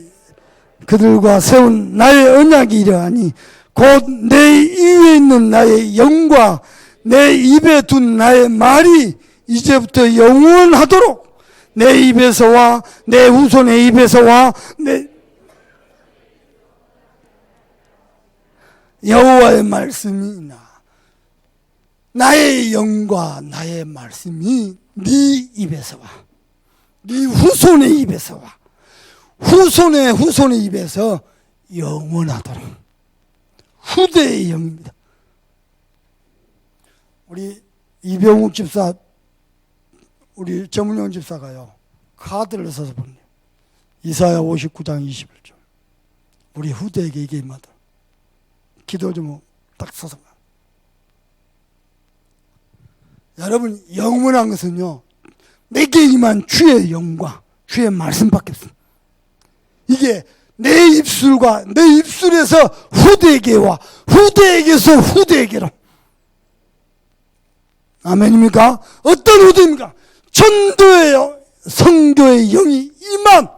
그들과 세운 나의 언약이 이러하니 곧 내 입에 있는 나의 영과 내 입에 둔 나의 말이 이제부터 영원하도록 내 입에서와 내 후손의 입에서와 내 여호와의 말씀이 나의 영과 나의 말씀이 네 입에서와 네 후손의 입에서와 후손의 후손의 입에서 영원하도록. 후대의 영입니다. 우리 이병욱 집사, 우리 정문영 집사가요 카드를 써서 보내요. 이사야 59장 21절. 우리 후대에게 이게 임하다. 기도 좀 딱 써서. 여러분, 영원한 것은요 내게 임한 주의 영과 주의 말씀밖에 없습니다. 이게 내 입술과 내 입술에서 후대에게와 후대에게서 후대에게로. 아멘입니까? 어떤 후대입니까? 전도의 성교의 영이 임한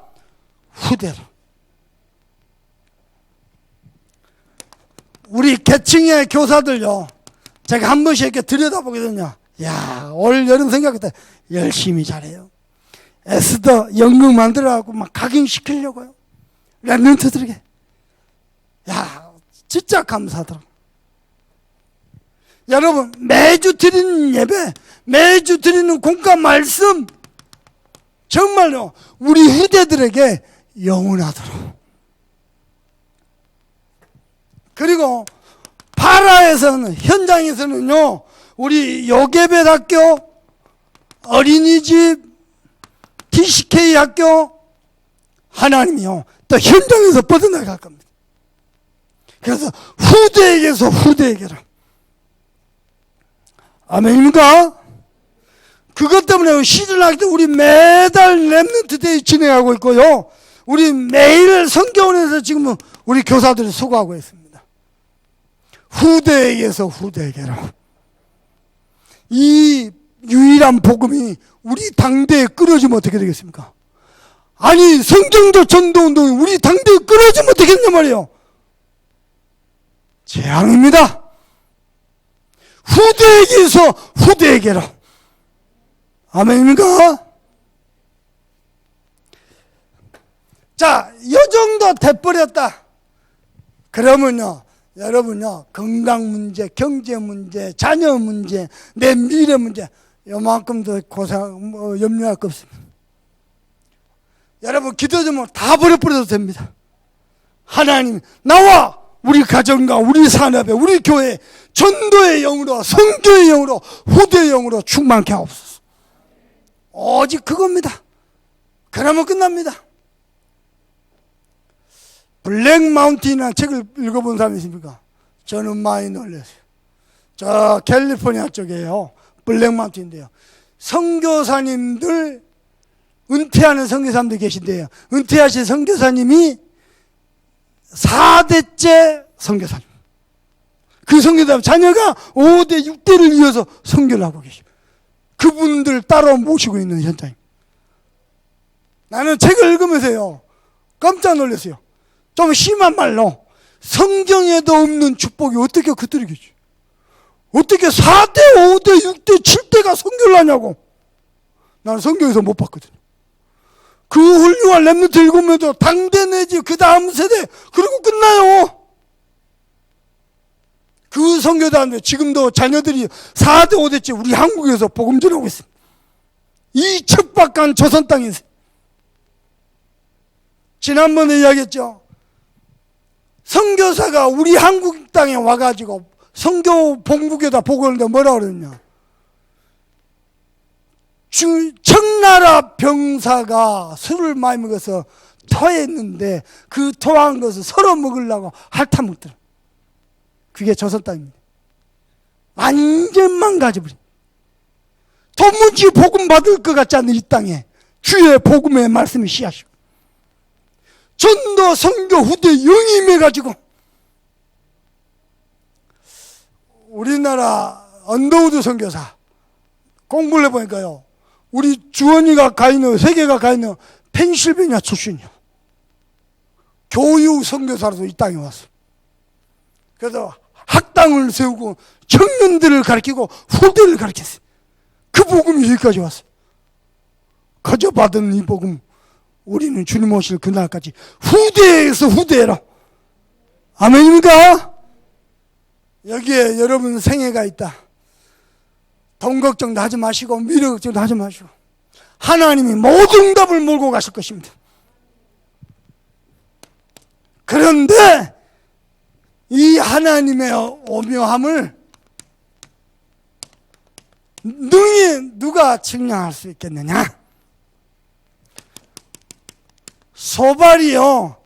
후대로. 우리 계층의 교사들요 제가 한 번씩 이렇게 들여다보거든요. 야, 올 여름 생각할 때 열심히 잘해요. 애쓰더 연극 만들어갖고 막 각인시키려고요. 랩런트들에게. 야, 진짜 감사하더라고. 여러분, 매주 드리는 예배, 매주 드리는 공감 말씀, 정말요, 우리 후대들에게 영원하도록. 그리고 파라에서는, 현장에서는요, 우리 요괴배학교, 어린이집, TCK 학교, 하나님이요 또 현장에서 뻗어나갈 겁니다. 그래서 후대에게서 후대에게로. 아멘입니까? 그것 때문에 시즌학교 우리 매달 랩런트 데이 진행하고 있고요. 우리 매일 성경원에서 지금 우리 교사들이 수고하고 있습니다. 후대에게서 후대에게로. 이 유일한 복음이 우리 당대에 끊어지면 어떻게 되겠습니까? 아니, 성경적 전도운동이 우리 당대에 끊어지면 어떻게 되냔 말이에요. 재앙입니다. 후대에게서 후대에게로. 아멘입니까? 자, 이 정도 돼버렸다. 그러면요, 여러분요, 건강 문제, 경제 문제, 자녀 문제, 내 미래 문제, 요만큼도 염려할 거 없습니다. 여러분, 기도 좀 다 버려버려도 됩니다. 하나님, 나와 우리 가정과 우리 산업에, 우리 교회 전도의 영으로, 성교의 영으로, 후대의 영으로 충만케 하옵소서. 오직 그겁니다. 그러면 끝납니다. 블랙 마운틴이라는 책을 읽어본 사람이 있습니까? 저는 많이 놀랐어요. 저 캘리포니아 쪽에요. 블랙 마운틴인데요. 선교사님들, 은퇴하는 선교사님들 계신데요. 은퇴하신 선교사님이 4대째 선교사님. 그 선교사님 자녀가 5대, 6대를 이어서 선교를 하고 계십니다. 그분들 따로 모시고 있는 현장입니다. 나는 책을 읽으면서요 깜짝 놀랐어요. 좀 심한 말로 성경에도 없는 축복이 어떻게 그들이겠지? 어떻게 4대, 5대, 6대, 7대가 선교를 하냐고. 나는 성경에서 못 봤거든요. 그 훌륭한 랩런트 읽으면도 당대 내지 그 다음 세대 그리고 끝나요. 그 선교단들 지금도 자녀들이 4대, 5대째 우리 한국에서 복음 전하고 있습니다. 이 척박한 조선 땅에서. 지난번에 이야기했죠. 선교사가 우리 한국 땅에 와가지고 선교 본국에다 보고하는데 뭐라 그러냐. 청나라 병사가 술을 많이 먹어서 토했는데 그 토한 것을 서로 먹으려고 핥아 먹더라. 그게 조선 땅입니다. 완전 망가져버린. 도무지 복음 받을 것 같지 않은 이 땅에 주의 복음의 말씀이 씨앗이고 전도 선교 후대 영이 임해가지고 우리나라 언더우드 선교사 공부를 해보니까요, 우리 주원이가 가 있는, 세계가 가 있는 펜실베니아 출신이요. 교육 선교사로서 이 땅에 왔어. 그래서 학당을 세우고 청년들을 가르치고 후대를 가르쳤어요. 그 복음이 여기까지 왔어요. 거저 받은 이 복음 우리는 주님 오실 그날까지 후대에서 후대로 아멘입니까? 여기에 여러분 생애가 있다. 돈 걱정도 하지 마시고 미래 걱정도 하지 마시고 하나님이 모든 답을 몰고 가실 것입니다. 그런데 이 하나님의 오묘함을 능히 누가 측량할 수 있겠느냐? 소발이요,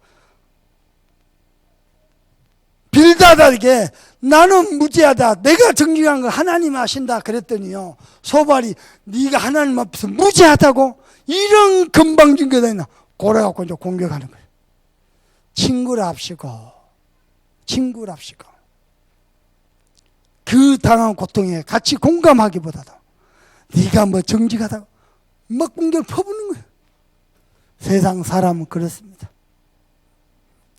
빌닷에게 나는 무죄하다, 내가 정직한 걸 하나님 아신다 그랬더니요, 소발이 네가 하나님 앞에서 무죄하다고? 이런 건방진게다 있나? 그래갖고 이제 공격하는 거예요. 친구랍시고 그 당한 고통에 같이 공감하기보다도 네가 뭐 정직하다고 막 공격을 퍼부는 거예요. 세상 사람은 그렇습니다.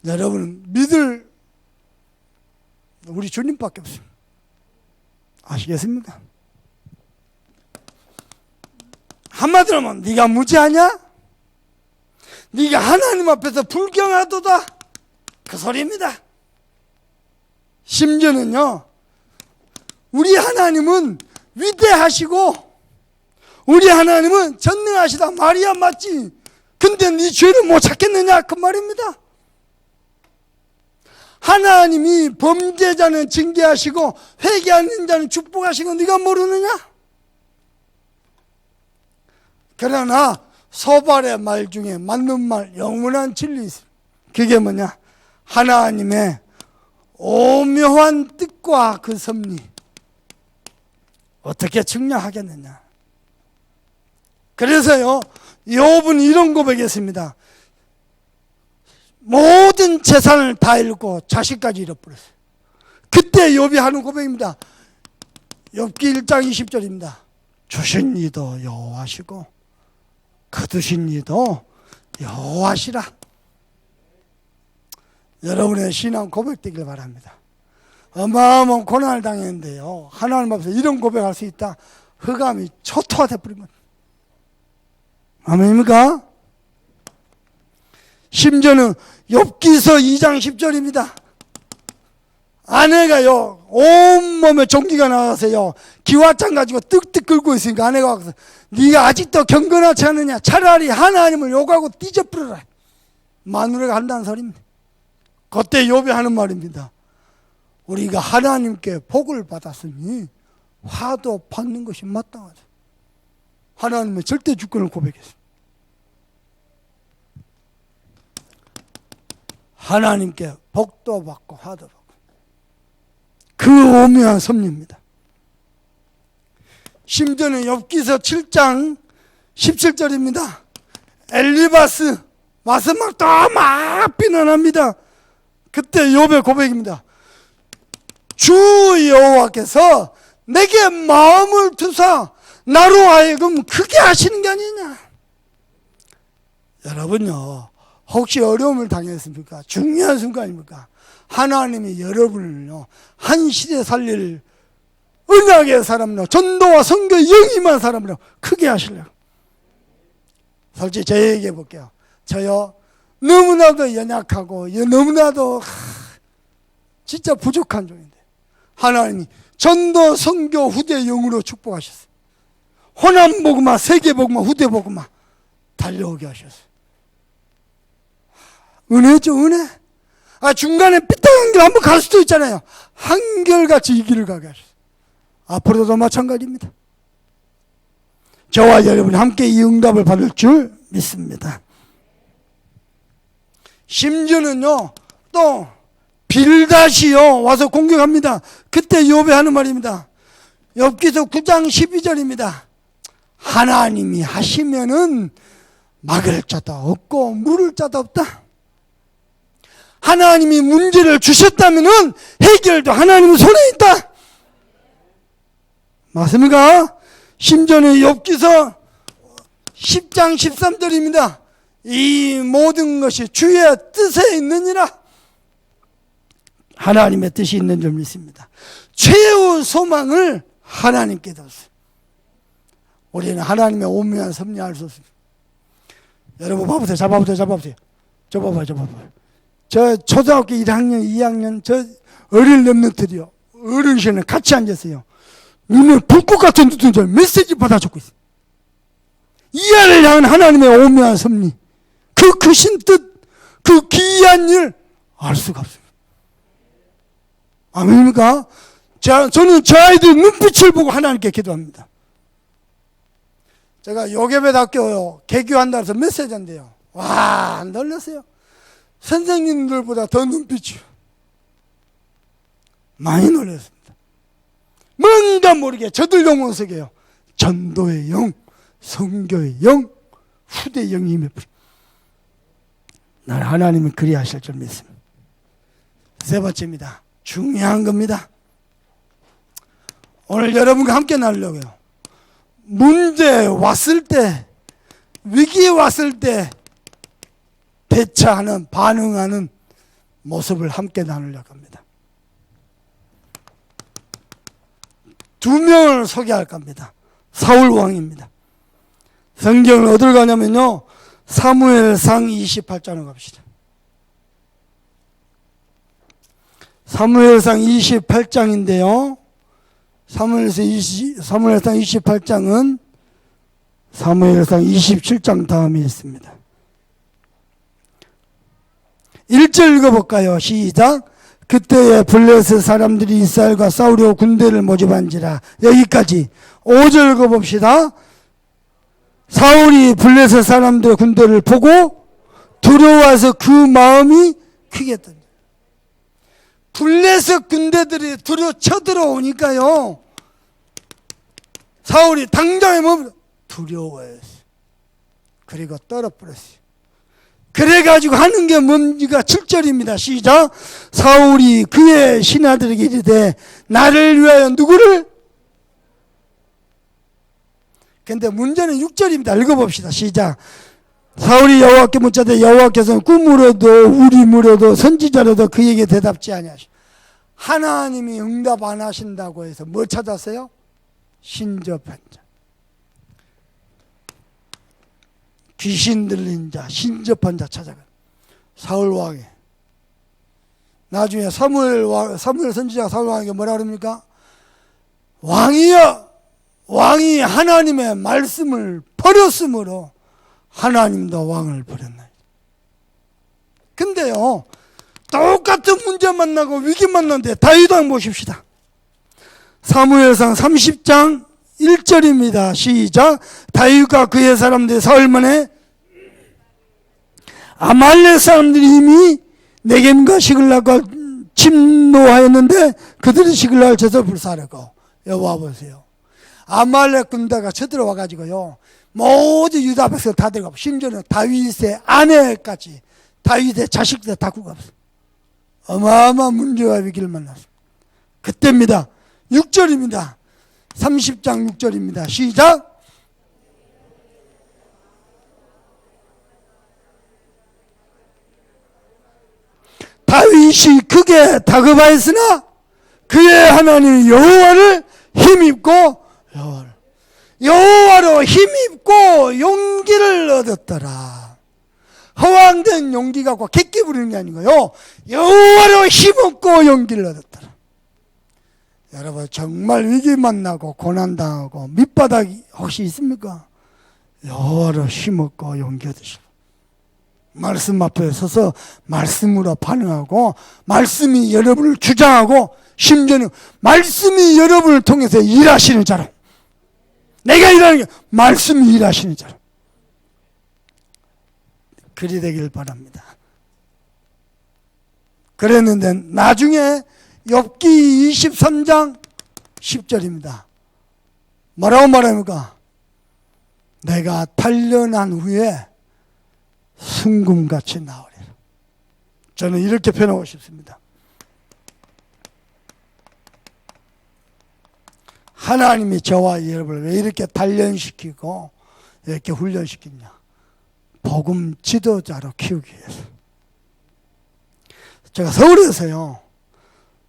여러분은 믿을 우리 주님밖에 없습니다. 아시겠습니까? 한마디로 하면 네가 무죄하냐? 네가 하나님 앞에서 불경하도다, 그 소리입니다. 심지어는요, 우리 하나님은 위대하시고 우리 하나님은 전능하시다 말이야, 맞지? 근데 네 죄를 못 찾겠느냐, 그 말입니다. 하나님이 범죄자는 징계하시고 회개하는 자는 축복하시고 네가 모르느냐? 그러나 소발의 말 중에 맞는 말, 영원한 진리 있습니다. 그게 뭐냐? 하나님의 오묘한 뜻과 그 섭리 어떻게 측량하겠느냐? 그래서요, 욥은 이런 고백했습니다. 모든 재산을 다 잃고 자식까지 잃어버렸어요. 그때 욥이 하는 고백입니다. 욥기 1장 20절입니다. 주신 이도 여호와시고 거두신 이도 여호와시라. 여러분의 신앙 고백되길 바랍니다. 어마어마한 고난을 당했는데요, 하나님 앞에서 이런 고백할 수 있다? 흑암이 초토화돼 버린 겁니다. 아멘입니까? 심지어는 욥기서 2장 10절입니다. 아내가요, 온몸에 종기가 나와서요, 기와장 가지고 뜩뜩 끓고 있으니까 아내가 와서 네가 아직도 경건하지 않느냐? 차라리 하나님을 욕하고 띠져버려라. 마누라가 한다는 소리입니다. 그때 욥이 하는 말입니다. 우리가 하나님께 복을 받았으니 화도 받는 것이 마땅하다. 하나님의 절대 주권을 고백했습니다. 하나님께 복도 받고 화도 받고, 그 오묘한 섭리입니다. 심지어는 욥기서 7장 17절입니다. 엘리바스 와서 막 비난합니다. 그때 욥의 고백입니다. 주 여호와께서 내게 마음을 두사 나로 하여금 크게 하시는 게 아니냐. 여러분요, 혹시 어려움을 당했습니까? 중요한 순간입니까? 하나님이 여러분을요, 한 시대 살릴 언약의 사람으로, 전도와 선교에 영임한 사람으로 크게 하시려고. 솔직히 제 얘기해 볼게요. 저요, 너무나도 연약하고 너무나도 진짜 부족한 종인데 하나님이 전도 선교 후대 영으로 축복하셨어요. 호남 복음화, 세계 복음화, 후대 복음화 달려오게 하셨어요. 은혜죠, 은혜. 중간에 삐딱한 길 한번 갈 수도 있잖아요. 한결같이 이 길을 가게 하셨어요. 앞으로도 마찬가지입니다. 저와 여러분이 함께 이 응답을 받을 줄 믿습니다. 심지어는요, 또 빌닷이요 와서 공격합니다. 그때 욥이 하는 말입니다. 욥기서 9장 12절입니다. 하나님이 하시면은 막을 자도 없고 물을 자도 없다. 하나님이 문제를 주셨다면은 해결도 하나님 손에 있다. 맞습니까? 심지어는 욥기서 10장 13절입니다. 이 모든 것이 주의 뜻에 있느니라. 하나님의 뜻이 있는 줄 믿습니다. 최후 소망을 하나님께 뒀어요. 우리는 하나님의 오묘한 섭리 알 수 없습니다. 여러분 봐보세요. 잡아보세요. 저 봐봐요. 저 초등학교 1학년, 2학년 저 어린 놈들이요. 어른시는 같이 앉았어요. 눈에 불꽃 같은 눈을 메시지 받아 적고 있어요. 이 아이를 향한 하나님의 오묘한 섭리, 그 크신 뜻, 그 기이한 일 알 수가 없습니다. 아멘입니까? 저는 저 아이들 눈빛을 보고 하나님께 기도합니다. 제가 요괴배학교 개교한다 해서 메시지인데요. 와, 놀랐어요. 선생님들보다 더 눈빛이요. 많이 놀랐습니다. 뭔가 모르게 저들 영혼 속에요. 전도의 영, 선교의 영, 후대의 영이 임해버려. 날 하나님은 그리하실 줄 믿습니다. 세 번째입니다. 중요한 겁니다. 오늘 여러분과 함께 나누려고요. 문제 왔을 때, 위기에 왔을 때 대처하는, 반응하는 모습을 함께 나누려고 합니다. 두 명을 소개할 겁니다. 사울 왕입니다. 성경을 어디로 가냐면요, 사무엘상 28장으로 갑시다. 사무엘상 28장인데요. 사무엘상 28장은 사무엘상 27장 다음에 있습니다. 1절 읽어볼까요? 시작. 그때에 블레셋 사람들이 이스라엘과 싸우려 군대를 모집한지라. 여기까지. 5절 읽어봅시다. 사울이 블레셋 사람들의 군대를 보고 두려워해서 그 마음이 크게 떴다. 블레셋 군대들이 쳐들어오니까요, 사울이 당장에 뭐 두려워했어요. 그리고 떨어버렸어요. 그래가지고 하는 게 뭔지가 7절입니다. 시작. 사울이 그의 신하들에게 이르되 나를 위하여 누구를? 근데 문제는 6절입니다. 읽어봅시다. 시작. 사울이 여호와께 묻자되 여호와께서는 꿈으로도 우리무로도 선지자로도 그에게 대답지 아니하시오. 하나님이 응답 안 하신다고 해서 뭐 찾았어요? 신접한 자, 귀신 들린 자, 신접한 자 찾아가. 사울 왕이 나중에 사무엘 선지자가 사울 왕에게 뭐라 그럽니까? 왕이여, 왕이 하나님의 말씀을 버렸으므로 하나님도 왕을 버렸나이다. 근데요, 똑같은 문제 만나고 위기 만났는데 다윗 왕 보십시다. 사무엘상 30장 1절입니다. 시작. 다윗과 그의 사람들이 사흘만에 아말렉 사람들이 이미 네겜과 시글락과 침노하였는데 그들이 시글락을 쳐서 불사르고. 여기 보세요. 아말렉 군대가 쳐들어와 가지고요, 모두 유다 백성 다 들어가고, 심지어는 다윗의 아내까지, 다윗의 자식들 다 구갑니다. 어마어마한 문제와 위기를 만났습니다. 그때입니다. 6절입니다. 30장 6절입니다. 시작. 다윗이 크게 다급하였으나 그의 하나님 여호와를 힘입고 여호와로 힘입고 용기를 얻었더라. 허황된 용기 갖고 객기 부리는 게 아니고요, 여호와로 힘없고 용기를 얻었더라. 여러분, 정말 위기 만나고 고난당하고 밑바닥이 혹시 있습니까? 여호와로 힘없고 용기 얻으시고 말씀 앞에 서서 말씀으로 반응하고, 말씀이 여러분을 주장하고, 심지어는 말씀이 여러분을 통해서 일하시는 자로, 내가 일하는 게 말씀이 일하시는 자로 그리 되길 바랍니다. 그랬는데 나중에 욥기 23장 10절입니다. 뭐라고 말합니까? 내가 단련한 후에 순금같이 나오리라. 저는 이렇게 표현하고 싶습니다. 하나님이 저와 여러분을 왜 이렇게 단련시키고 이렇게 훈련시키냐? 복음 지도자로 키우기 위해서. 제가 서울에서요,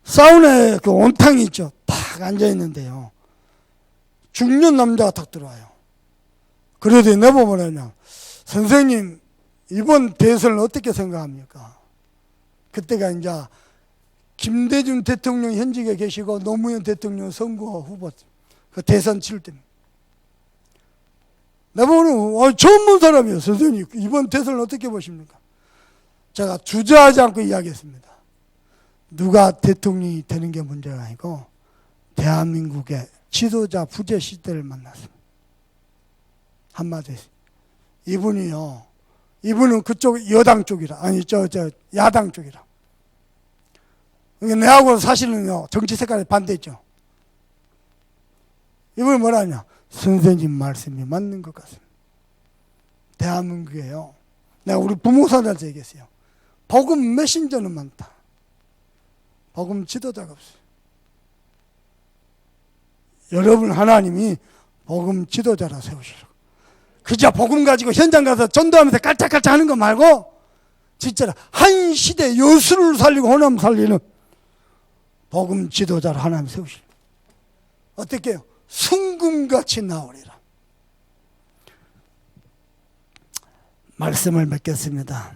사우나에 그 온탕이 있죠. 딱 앉아있는데요, 중년 남자가 딱 들어와요. 그래도 내보면 그냥 선생님, 이번 대선을 어떻게 생각합니까? 그때가 이제 김대중 대통령 현직에 계시고 노무현 대통령 선거 후보 그 대선 치를 때입니다. 내가 보는 처음 본 사람이에요. 선생님, 이번 대선을 어떻게 보십니까? 제가 주저하지 않고 이야기했습니다. 누가 대통령이 되는 게 문제가 아니고 대한민국의 지도자 부재 시대를 만났습니다. 한마디로 이분은 그쪽 여당 쪽이라, 아니 야당 쪽이라. 내하고 사실은요 정치 색깔이 반대죠. 이분은 뭐라냐? 선생님 말씀이 맞는 것 같습니다. 대한민국에요, 내가 우리 부모사한테 얘기했어요. 복음 메신저는 많다. 복음 지도자가 없어요. 여러분 하나님이 복음 지도자라 세우시라고. 그저 복음 가지고 현장 가서 전도하면서 깔짝깔짝 하는 거 말고 진짜로 한 시대 여수를 살리고 호남 살리는 복음 지도자를 하나님 세우시라고. 어떻게 해요? 순금같이 나오리라. 말씀을 맺겠습니다.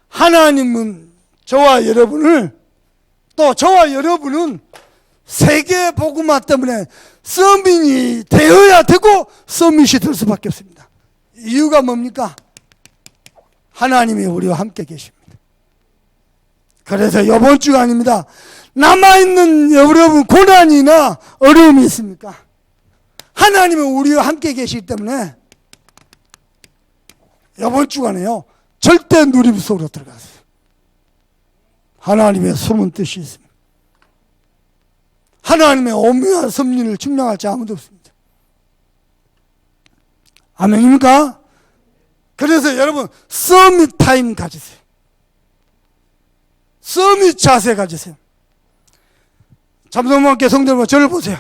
하나님은 저와 여러분을, 또 저와 여러분은 세계 복음화 때문에 서민이 되어야 되고 서밋이 될 수밖에 없습니다. 이유가 뭡니까? 하나님이 우리와 함께 계십니다. 그래서 이번 주가 아닙니다. 남아있는 여러분 고난이나 어려움이 있습니까? 하나님은 우리와 함께 계시기 때문에 이번 주간에요 절대 누림 속으로 들어갔어요. 하나님의 숨은 뜻이 있습니다. 하나님의 오묘한 섭리를 증명할 자 아무도 없습니다. 아멘입니까? 그래서 여러분 서밋 타임 가지세요. 서밋 자세 가지세요. 잠깐만께 성도들 저를 보세요.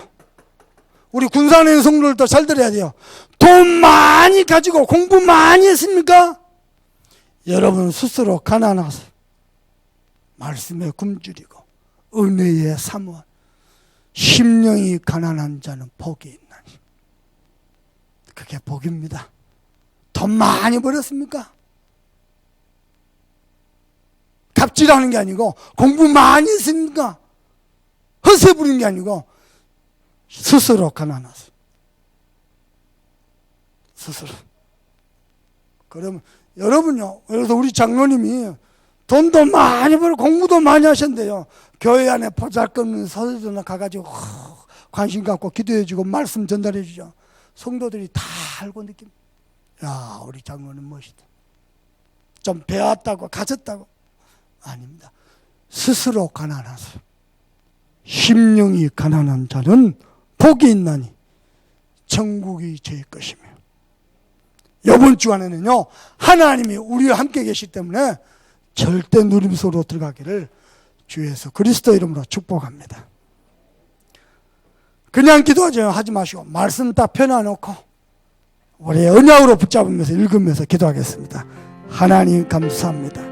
우리 군산에 있는 성도들도 잘 들어야 돼요. 돈 많이 가지고 공부 많이 했습니까? 여러분 스스로 가난하세요. 말씀에 굶주리고 은혜에 사모한 심령이 가난한 자는 복이 있나니. 그게 복입니다. 돈 많이 벌었습니까? 갑질하는 게 아니고 공부 많이 했습니까? 허세 부리는 게 아니고 스스로 가난하세요. 스스로. 그러면 여러분요, 그래서 우리 장로님이 돈도 많이 벌고 공부도 많이 하셨는데요, 교회 안에 보잘것없는 서재들나 가가지고 관심 갖고 기도해주고 말씀 전달해주죠. 성도들이 다 알고 느낍니다. 야, 우리 장로님 멋있다. 좀 배웠다고 가졌다고. 아닙니다. 스스로 가난하세요. 심령이 가난한 자는 복이 있나니 천국이 제 것이며. 이번 주간에는요 하나님이 우리와 함께 계시기 때문에 절대 누림속으로 들어가기를 주 예수 그리스도 이름으로 축복합니다. 그냥 기도하지 마시고 말씀 딱 펴놔놓고 우리의 언약으로 붙잡으면서 읽으면서 기도하겠습니다. 하나님 감사합니다.